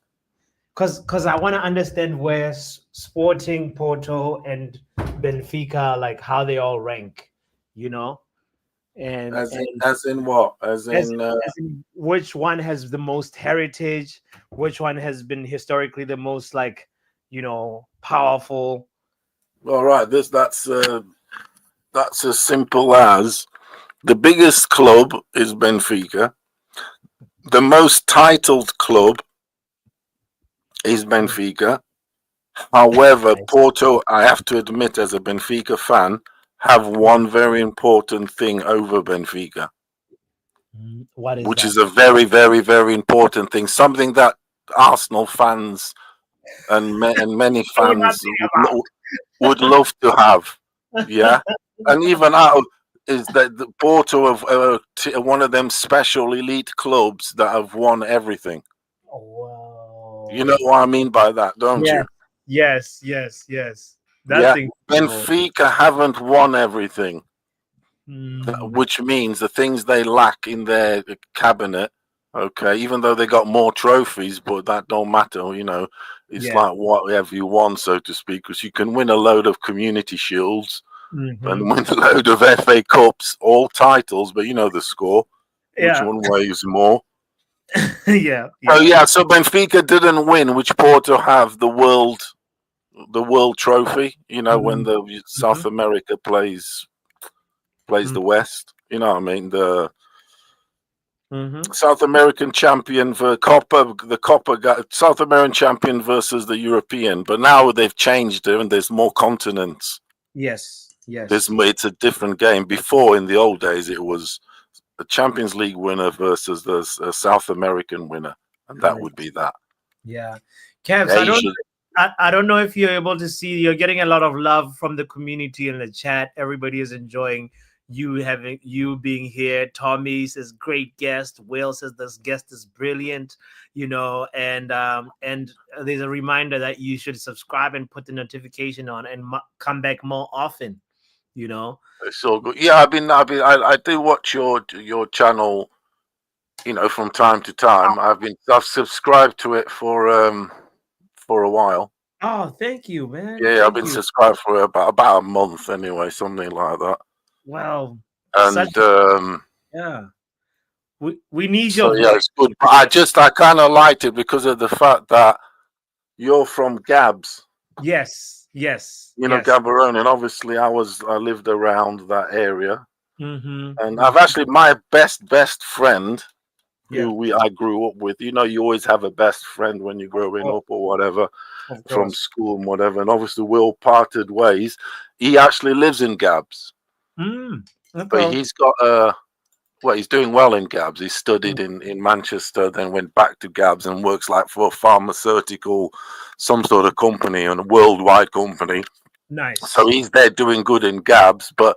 Because I want to understand where Sporting, Porto, and Benfica, like how they all rank, and as in what? As in which one has the most heritage? Which one has been historically the most powerful? All right. That's as simple as the biggest club is Benfica. The most titled club is Benfica. However, Nice. Porto, I have to admit, as a Benfica fan, have one very important thing over Benfica, What is which that? is a very, very, very important thing. Something that Arsenal fans and many What we're not fans would love to have. Yeah, and even out is that the Porto of one of them special elite clubs that have won everything. Wow. You know what I mean by that, don't Yes, you? yes. That's Yeah, incredible. Benfica haven't won everything, Mm, which means the things they lack in their cabinet. Okay, even though they got more trophies, but that don't matter. It's yeah. like whatever you want, so to speak, because you can win a load of community shields Hmm. and win a load of FA Cups, all titles, but you know the score. Which Yeah. one weighs more? Yeah. Oh Yeah. yeah, so Benfica didn't win, which Porto have the world trophy. When the Hmm. South America plays the West. You know what I mean? The Hmm. South American champion for Copa, the Copa got South American champion versus the European. But now they've changed it, and there's more continents. Yes. Yes. It's a different game. Before, in the old days, it was the Champions League winner versus the South American winner, and that would be that. Yeah. Camps, Asia. I don't know if you're able to see, you're getting a lot of love from the community in the chat. Everybody is enjoying you being here. Tommy says great guest. Will says this guest is brilliant, and there's a reminder that you should subscribe and put the notification on and come back more often, you know. It's all good. Yeah, I do watch your channel, from time to time. I've subscribed to it for a while. Oh, thank you, man. Yeah, I've Thank been you. subscribed for about a month anyway, something like that. Well, such And yeah. We need so your yeah, voice. it's good. But I kind of liked it because of the fact that you're from Gabs, Yes. Gaborone, and obviously I lived around that area, Mm-hmm. and I've actually my best friend Yeah, who I grew up with. You always have a best friend when you're growing of up or whatever from course. school and whatever. And obviously, Will parted ways. He actually lives in Gabs, but Okay. he's got he's doing well in Gabs. He Mm, studied in Manchester, then went back to Gabs and works like for a pharmaceutical, some sort of company and a worldwide company. So nice. he's there doing good in Gabs, but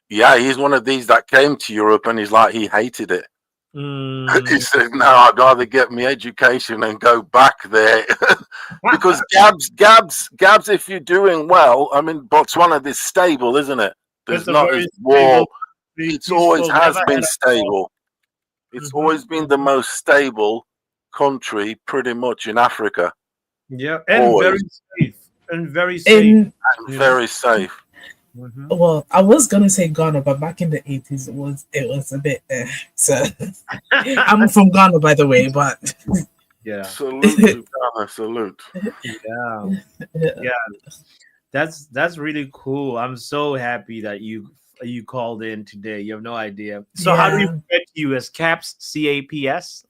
yeah, he's one of these that came to Europe and he's like he hated it. He Mm, said, "No, I'd rather get my education and go back there." Because Gabs, if you're doing well, I mean, Botswana is stable, isn't it? it's There's a not very as stable, war. very It's always peaceful. has Never been had a war. stable. It's always been the most stable country, pretty much in Africa. Yeah, and very Always, safe. And very safe. In and You know. very safe. Hmm. well, I was gonna say Ghana, but back in the 80s, it was a bit. So I'm from Ghana, by the way, but Yeah. Salute to Ghana, salute. Yeah. Yeah. That's really cool. I'm so happy that you called in today. You have no idea. So how do you yeah, refer to you as Caps? CAPS?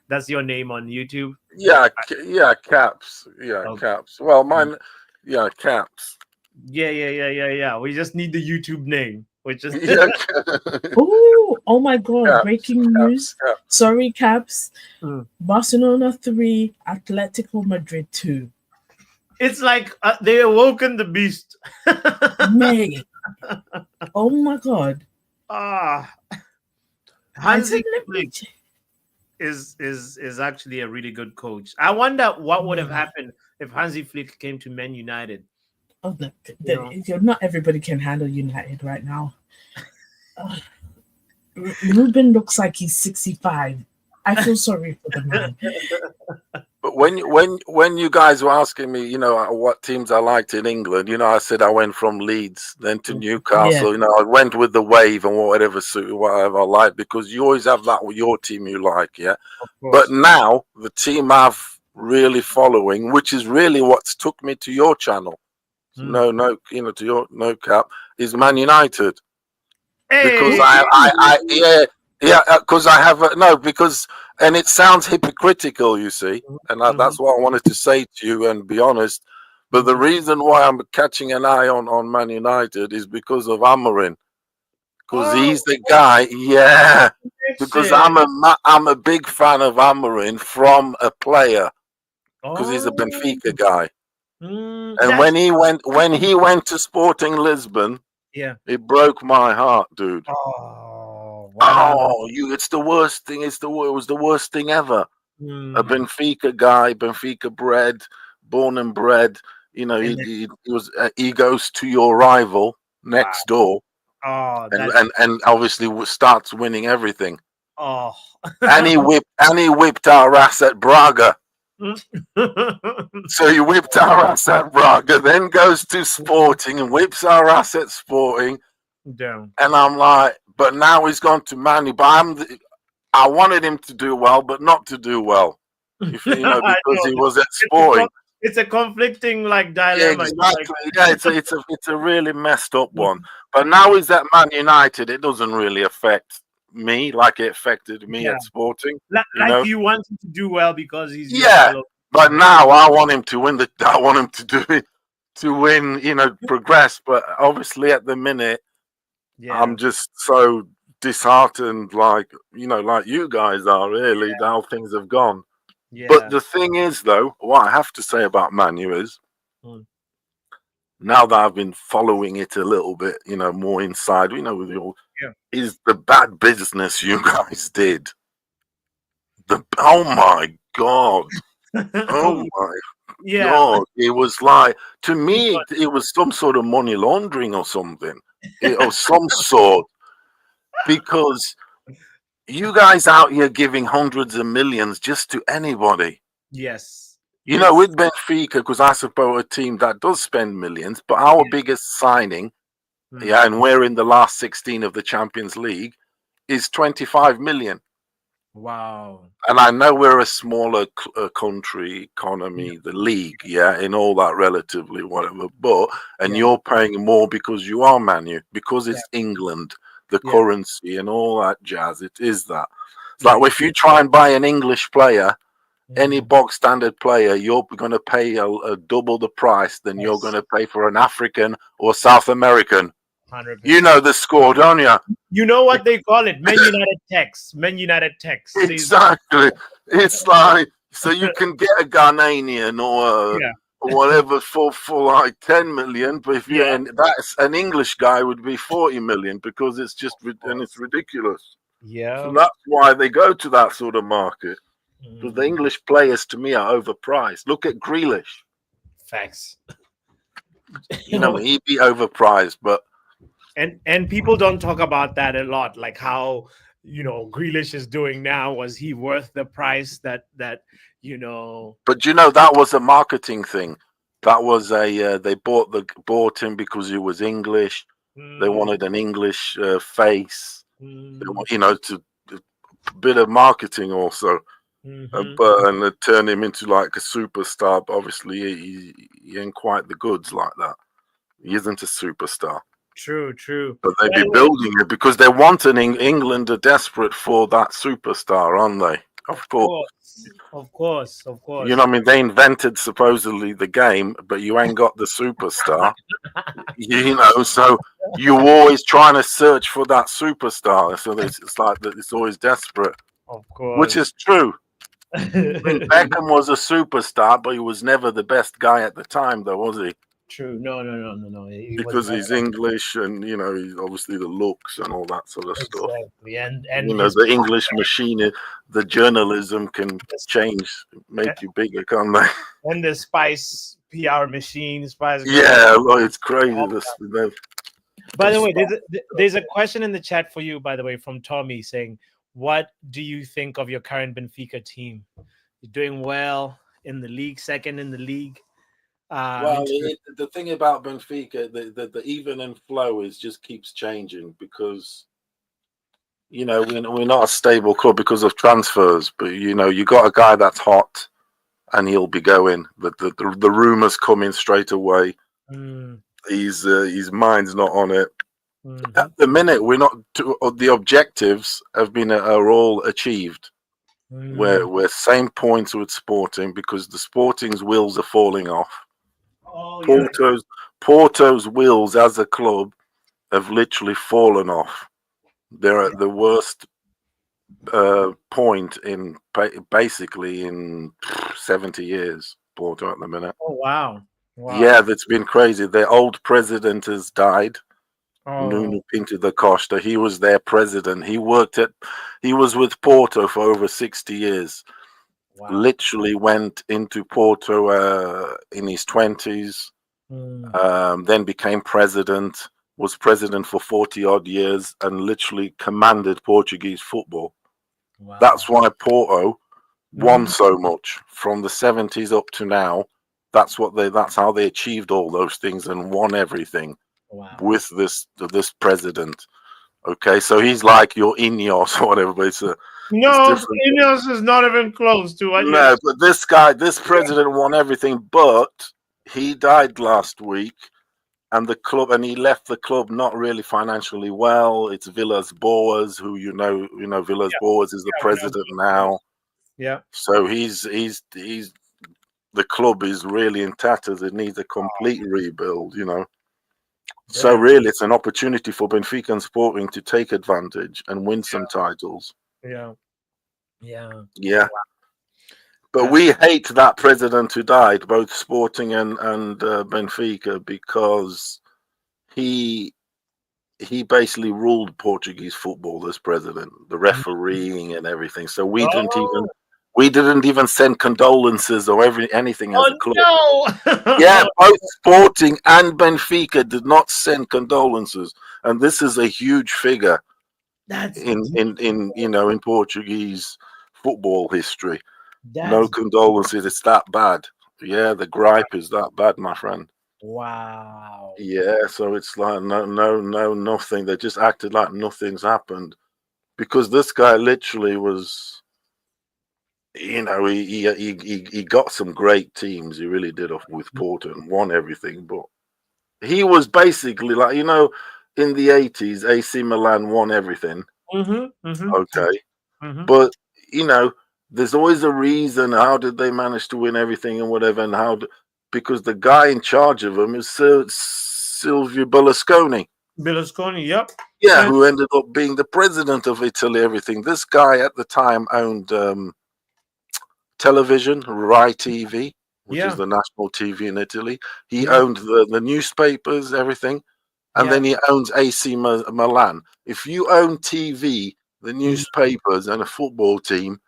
That's your name on YouTube. Yeah, caps. Yeah, Oh, caps. Well, mine, yeah, caps. yeah. We just need the YouTube name, which is Yeah, oh my God! caps, Breaking caps, news. caps. Sorry, Caps. Mm. Barcelona 3, Atletico Madrid 2. It's like they awoken the beast. May. Oh my God! Ah, I said Hansi let me Flick check. is actually a really good coach. I wonder what would have Yeah. happened if Hansi Flick came to Man United. Oh, You know, not everybody can handle United right now. Uh, Ruben looks like he's 65. I feel sorry for the man. But when you guys were asking me, what teams I liked in England, I said I went from Leeds, then to Yeah. Newcastle. I went with the wave and whatever suit, whatever I like, because you always have that with your team you like, yeah. of But course. now the team I've really following, which is really what's took me to your channel, Mm. no, to your no cap, is Man United. Because Hey, I yeah, because I have no, because and it sounds hypocritical, you see, and that's what I wanted to say to you and be honest. But the reason why I'm catching an eye on Man United is because of Amorim, because he's the guy. Yeah, because I'm a big fan of Amorim from a player, because he's a Benfica guy. And when he went to Sporting Lisbon, yeah. it broke my heart, dude. Oh wow. Oh, it's the worst thing. It was the worst thing ever. Mm. A Benfica guy, Benfica bred, born and bred. You know, he was. He goes to your rival next door, Oh, and obviously starts winning everything. oh. And he whipped our ass at Braga. So he whipped our ass at Braga, then goes to Sporting and whips our ass at Sporting. Damn. And I'm like, but now he's gone to Man U. But I wanted him to do well, but not to do well. Because he was at Sporting. It's a conflicting like dilemma. Yeah, exactly. Yeah, it's a really messed up one. But now he's at Man United. It doesn't really affect me like it affected me at Sporting. You want him to do well because he's but now I want him to win I want him to do it to win, progress. But obviously at the minute, I'm just so disheartened, like you guys are really how things have gone. Yeah. But the thing is, though, what I have to say about Man U is, now that I've been following it a little bit, more inside, is the bad business you guys did. Oh my God. Oh my God. It was like, to me, it was some sort of money laundering or something, of some sort, because you guys out here giving hundreds of millions just to anybody. Yes. With Benfica, because I suppose a team that does spend millions, but our biggest signing, and we're in the last 16 of the Champions League, is 25 million. Wow. And I know we're a smaller country economy, the league, in all that relatively, whatever. And you're paying more because you are Man U, because it's England, the currency and all that jazz. It is that. It's like if you try and buy an English player, any box standard player, you're going to pay a double the price than you're going to pay for an African or South American. 100%. You know the score, don't you? You know what they call it? Men United Tex. Men United Tex. Exactly. It's like, so you can get a Ghanaian or whatever for like 10 million, but if that's an English guy would be 40 million, because it's just, and it's ridiculous. Yeah. So that's why they go to that sort of market. Because the English players, to me, are overpriced. Look at Grealish. Facts. He'd be overpriced, but. And people don't talk about that a lot, like how Grealish is doing now. Was he worth the price that? But that was a marketing thing. That was they bought him because he was English. They wanted an English face. To a bit of marketing also. And it turned him into like a superstar. But obviously, he ain't quite the goods like that. He isn't a superstar. True. But they'd be building it because they want England are desperate for that superstar, aren't they? Of course. They invented supposedly the game, but you ain't got the superstar. So you're always trying to search for that superstar. So it's like that. It's always desperate. Of course. Which is true. Beckham was a superstar, but he was never the best guy at the time, though, was he? True. No. Because he's English, and he's obviously the looks and all that sort of stuff. Exactly, and the English machine, the journalism can make you bigger, can't they? And the Spice PR machine, Spice. Yeah, it's crazy. By the way, there's a question in the chat for you. By the way, from Tommy saying, "What do you think of your current Benfica team? You're doing well in the league, second in the league." The thing about Benfica, the even and flow just keeps changing, because we're not a stable club because of transfers. But you got a guy that's hot, and he'll be going. The rumors come in straight away. His mind's not on it. At the minute, we're not. The objectives are all achieved. We're same points with Sporting because the Sporting's wheels are falling off. Oh, yeah. Porto's wheels as a club have literally fallen off. They're at the worst point in basically in 70 years. Porto at the minute. Oh, wow. Wow. Yeah, that's been crazy. Their old president has died. Nuno Oh, Pinto da Costa. He was their president. He was with Porto for over 60 years. wow. Literally went into Porto in his 20s, then became president, was president for 40 odd years, and literally commanded Portuguese football. Wow. That's why Porto won so much from the 70s up to now. That's how they achieved all those things and won everything Wow. with this president. Okay, so he's like your Ineos or whatever, but it's No, different. Ineos is not even close to what No, but this president won everything, but he died last week, and he left the club not really financially well. It's Villas Boas, who you know Villas Boas is the president now. Yeah. So he's the club is really in tatters. It needs a complete rebuild, So Damn. really, it's an opportunity for Benfica and Sporting to take advantage and win some titles. Yeah. Yeah. Yeah. But we hate that president who died, both Sporting and Benfica, because he basically ruled Portuguese football as president, the refereeing and everything. So we didn't even send condolences or anything as a club. No. Yeah, both Sporting and Benfica did not send condolences, and this is a huge figure in Portuguese football history. No condolences. It's that bad. Yeah, the gripe is that bad, my friend. Wow. Yeah, so it's like no, nothing. They just acted like nothing's happened because this guy literally was. He got some great teams. He really did off with Porto and won everything. But he was basically like in the 80s, AC Milan won everything. Okay, but there's always a reason. How did they manage to win everything and whatever? And because the guy in charge of them is Silvio Berlusconi. Berlusconi, yep. Yeah, who ended up being the president of Italy. Everything. This guy at the time owned television, Rai TV, which is the national TV in Italy. He owned the newspapers, everything, and then he owns AC Milan. If you own TV, the newspapers, and a football team,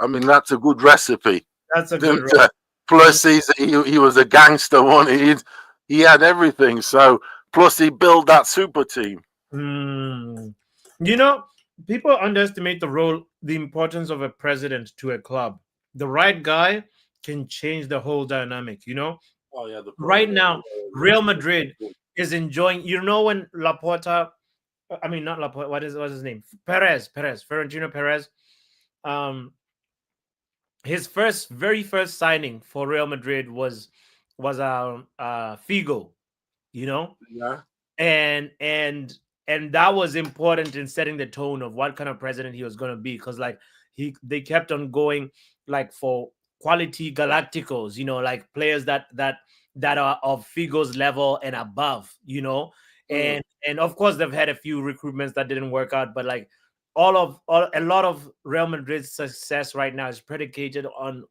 I mean, that's a good recipe. That's a good recipe. Plus, he was a gangster one. He had everything. So, plus he built that super team. People underestimate the importance of a president to a club. The right guy can change the whole dynamic. Oh yeah. Right now, Real Madrid is enjoying. When Laporta, I mean not Laporta. What's his name? Florentino Perez. His very first signing for Real Madrid was Figo. Yeah. And that was important in setting the tone of what kind of president he was going to be, because they kept on going for quality Galacticos, like players that are of Figo's level and above, and of course they've had a few recruitments that didn't work out, but a lot of Real Madrid's success right now is predicated on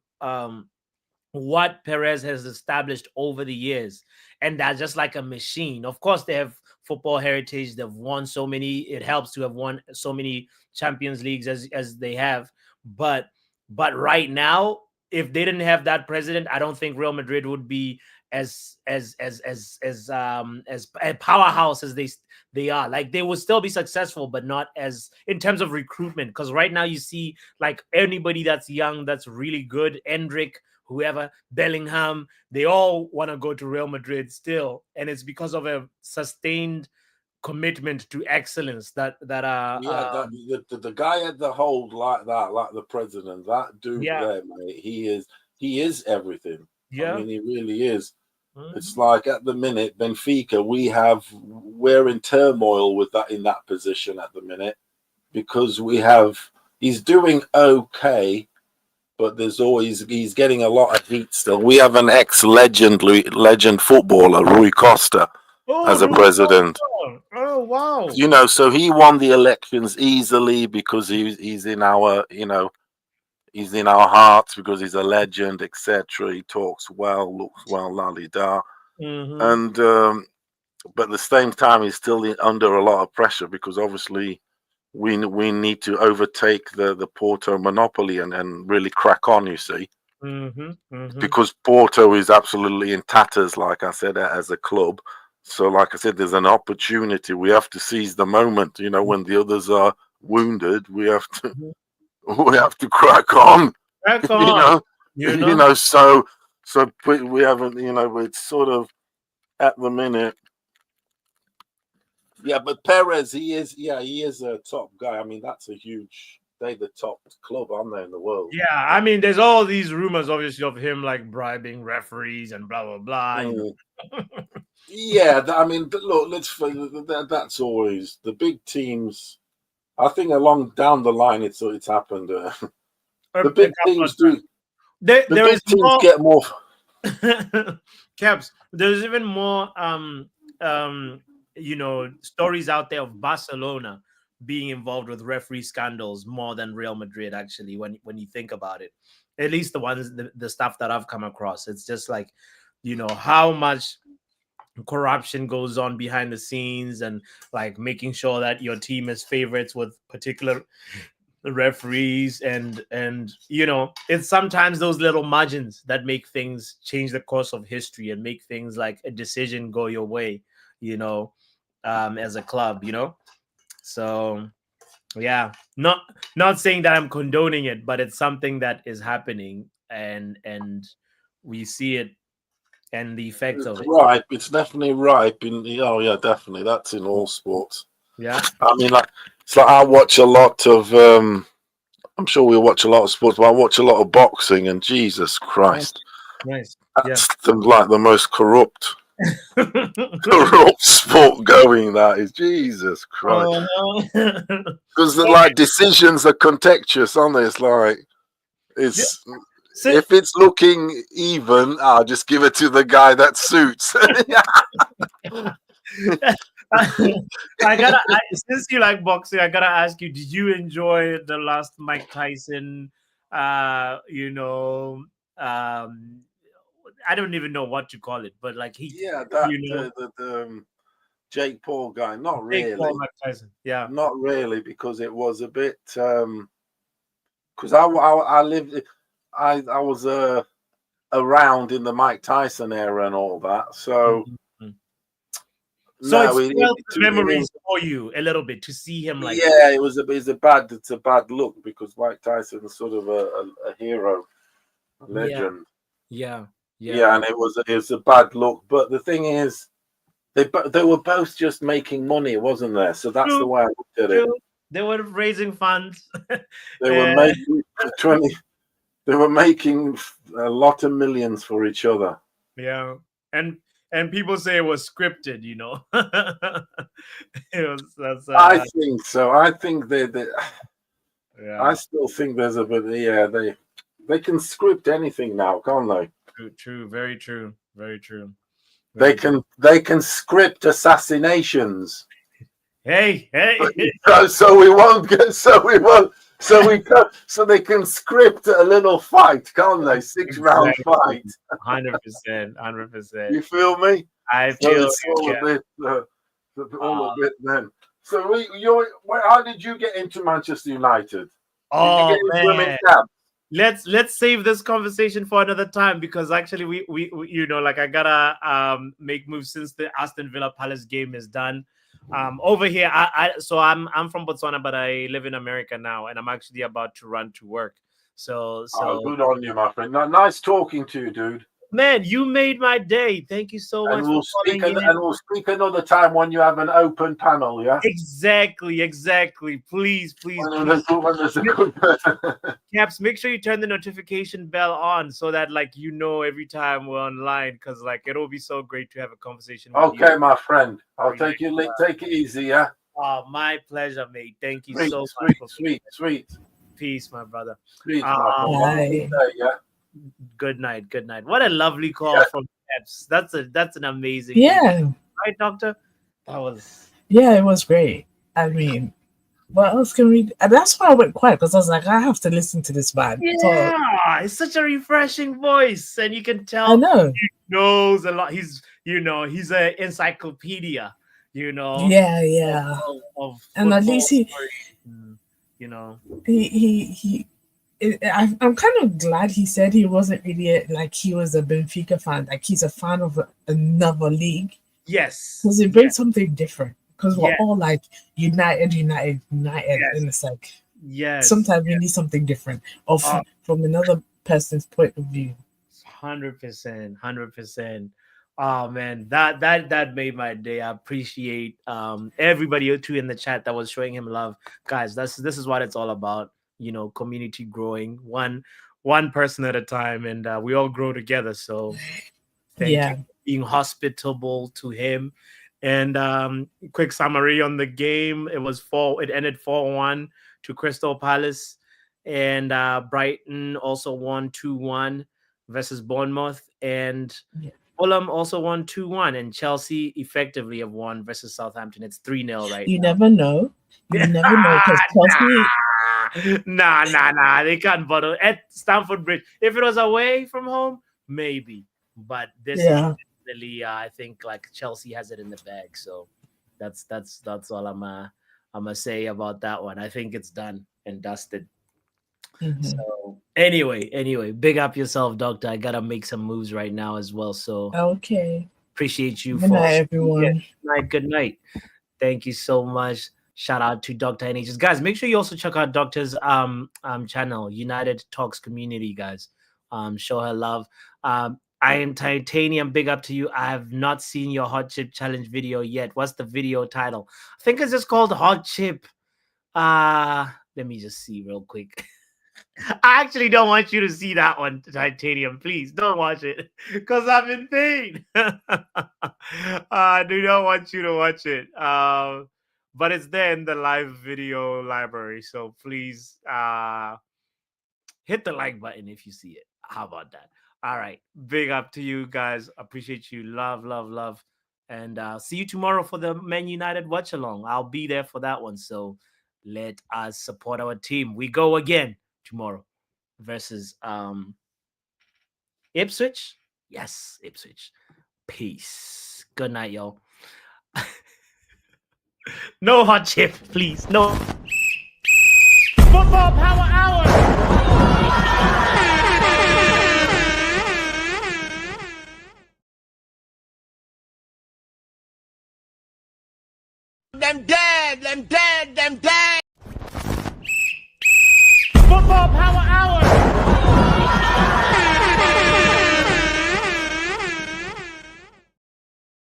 what Perez has established over the years, and that's just like a machine. Of course, they have football heritage. They've won so many. It helps to have won so many Champions Leagues as they have. But right now, if they didn't have that president, I don't think Real Madrid would be as a powerhouse as they are. They will still be successful, but not as in terms of recruitment. Because right now you see anybody that's young, that's really good, Endrick, whoever, Bellingham, they all want to go to Real Madrid still, and it's because of a sustained commitment to excellence the guy at the hold like that, like the president, that dude there, mate, he is everything. I mean, he really is. It's like at the minute, Benfica, we're in turmoil with that in that position at the minute, because he's doing okay, but there's always he's getting a lot of heat still. We have an ex-legend footballer, Rui Costa, as a president. Oh wow! You know, so he won the elections easily because he's in our, you know, he's in our hearts because he's a legend, etc. He talks well, looks well, la di da, and but at the same time, he's still under a lot of pressure because obviously we need to overtake the Porto monopoly and really crack on. You see, because Porto is absolutely in tatters, like I said, as a club. So, like I said, there's an opportunity. We have to seize the moment. You know, when the others are wounded, we have to crack on. Crack on. You know. So we haven't. You know, it's sort of at the minute. Yeah, but Perez, he is a top guy. I mean, that's a huge. They're the top club, aren't they, in the world? Yeah, I mean, there's all these rumors, obviously, of him like bribing referees and blah blah blah. Yeah, I mean, look, that's always the big teams. I think along down the line, it's happened. The big teams do. The big teams get more. Caps, there's even more you know, stories out there of Barcelona being involved with referee scandals more than Real Madrid, actually, when you think about it. At least the stuff that I've come across. It's just like, you know, how much corruption goes on behind the scenes and like making sure that your team is favorites with particular referees and you know, it's sometimes those little margins that make things change the course of history and make things like a decision go your way, you know, as a club, you know. So yeah, not saying that I'm condoning it, but it's something that is happening and we see it and the effects of it. Ripe. It's definitely ripe. Oh yeah, definitely. That's in all sports. Yeah. I mean, like it's like I watch a lot of. I'm sure we watch a lot of sports, but I watch a lot of boxing, and Jesus Christ, Nice. that's like the most corrupt sport going. That is Jesus Christ. Because the like decisions are contentious, aren't they? It's like if it's looking even, I'll just give it to the guy that suits. Since you like boxing, I gotta ask you: did you enjoy the last Mike Tyson? You know, I don't even know what to call it, but like the Jake Paul guy. Not really. Jake Paul, Mike Tyson. Yeah, not really, because it was a bit. Because I lived, I was around in the Mike Tyson era and all that, so. So it's memories for you a little bit to see him like. Yeah, it's a bad look because Mike Tyson's sort of a hero, a legend. Yeah, and it was a bad look. But the thing is, they were both just making money, wasn't there? So that's the way I looked at it. They were raising funds. They were making 20. They were making a lot of millions for each other. Yeah, and people say it was scripted, you know. I think so. I think I still think there's a bit. Yeah, they can script anything now, can't they? True. Very true. Very true. They can script assassinations. Hey. So they can script a little fight, can't they? 6-round fight. 100%. You feel me? I feel all a bit then. So how did you get into Manchester United? Oh man. Let's save this conversation for another time because actually we you know, like I gotta make moves since the Aston Villa Palace game is done. Over here, I'm from Botswana, but I live in America now, and I'm actually about to run to work. So good on you, my friend. Nice talking to you, dude. Man, you made my day. Thank you so much. We'll speak another time when you have an open panel, yeah? Exactly. Please. Caps, make sure you turn the notification bell on so that like you know every time we're online, because like it'll be so great to have a conversation with you. Okay, my friend. I'll take it easy, yeah? Oh, my pleasure, mate. Thank you so much. Sweet. Peace, my brother. Peace, my brother. Bye. Yeah. Good night. Good night. What a lovely call Yeah. from Eps. That's an amazing Yeah, right, doctor? That was yeah, it was great. I mean, what else can we? And that's why I went quiet because I was like, I have to listen to this man. So yeah, it's such a refreshing voice, and you can I tell know. he knows a lot. He's an encyclopedia, you know, Yeah, yeah. of And at football least he, stories, you know. I'm kind of glad he said he wasn't really like he was a Benfica fan. Like he's a fan of another league Yes, because it brings something different. Because we're yes, all like United, United, United, yes, and it's like yes. sometimes we need something different, or from another person's point of view. 100%, 100%. Oh man, that made my day. I appreciate everybody too in the chat that was showing him love, guys. This is what it's all about. You know, community growing one person at a time, and we all grow together. So thank you Yeah, for being hospitable to him. And quick summary on the game: it ended 4-1 to Crystal Palace, and Brighton also won 2-1 versus Bournemouth, and yeah. Fulham also won 2-1, and Chelsea effectively have won versus Southampton. It's 3-0 right You now. never know. You never know because Chelsea. Nah. They can't bottle at Stamford Bridge. If it was away from home, maybe. But this is Yeah, definitely, I think, like Chelsea has it in the bag. So that's all I'm gonna say about that one. I think it's done and dusted. mhm. So anyway, big up yourself, Doctor. I gotta make some moves right now as well. So Okay. appreciate you Good for night, everyone. Good night. Thank you so much. Shout out to Dr. NHS. Guys, make sure you also check out Doctor's channel, United Talks Community, guys. Show her love. I am Titanium, big up to you. I have not seen your hot chip challenge video yet. What's the video title? I think it's just called Hot Chip. Let me just see real quick. I actually don't want you to see that one, Titanium. Please don't watch it because I'm in pain. I do not want you to watch it. But it's there in the live video library. So please hit the like button if you see it. How about that? All right. Big up to you guys. Appreciate you. Love. And see you tomorrow for the Man United watch along. I'll be there for that one. So let us support our team. We go again tomorrow versus Ipswich. Yes, Ipswich. Peace. Good night, y'all. No hot chip, please. No. Football Power Hour. Them dead, them dead, them dead.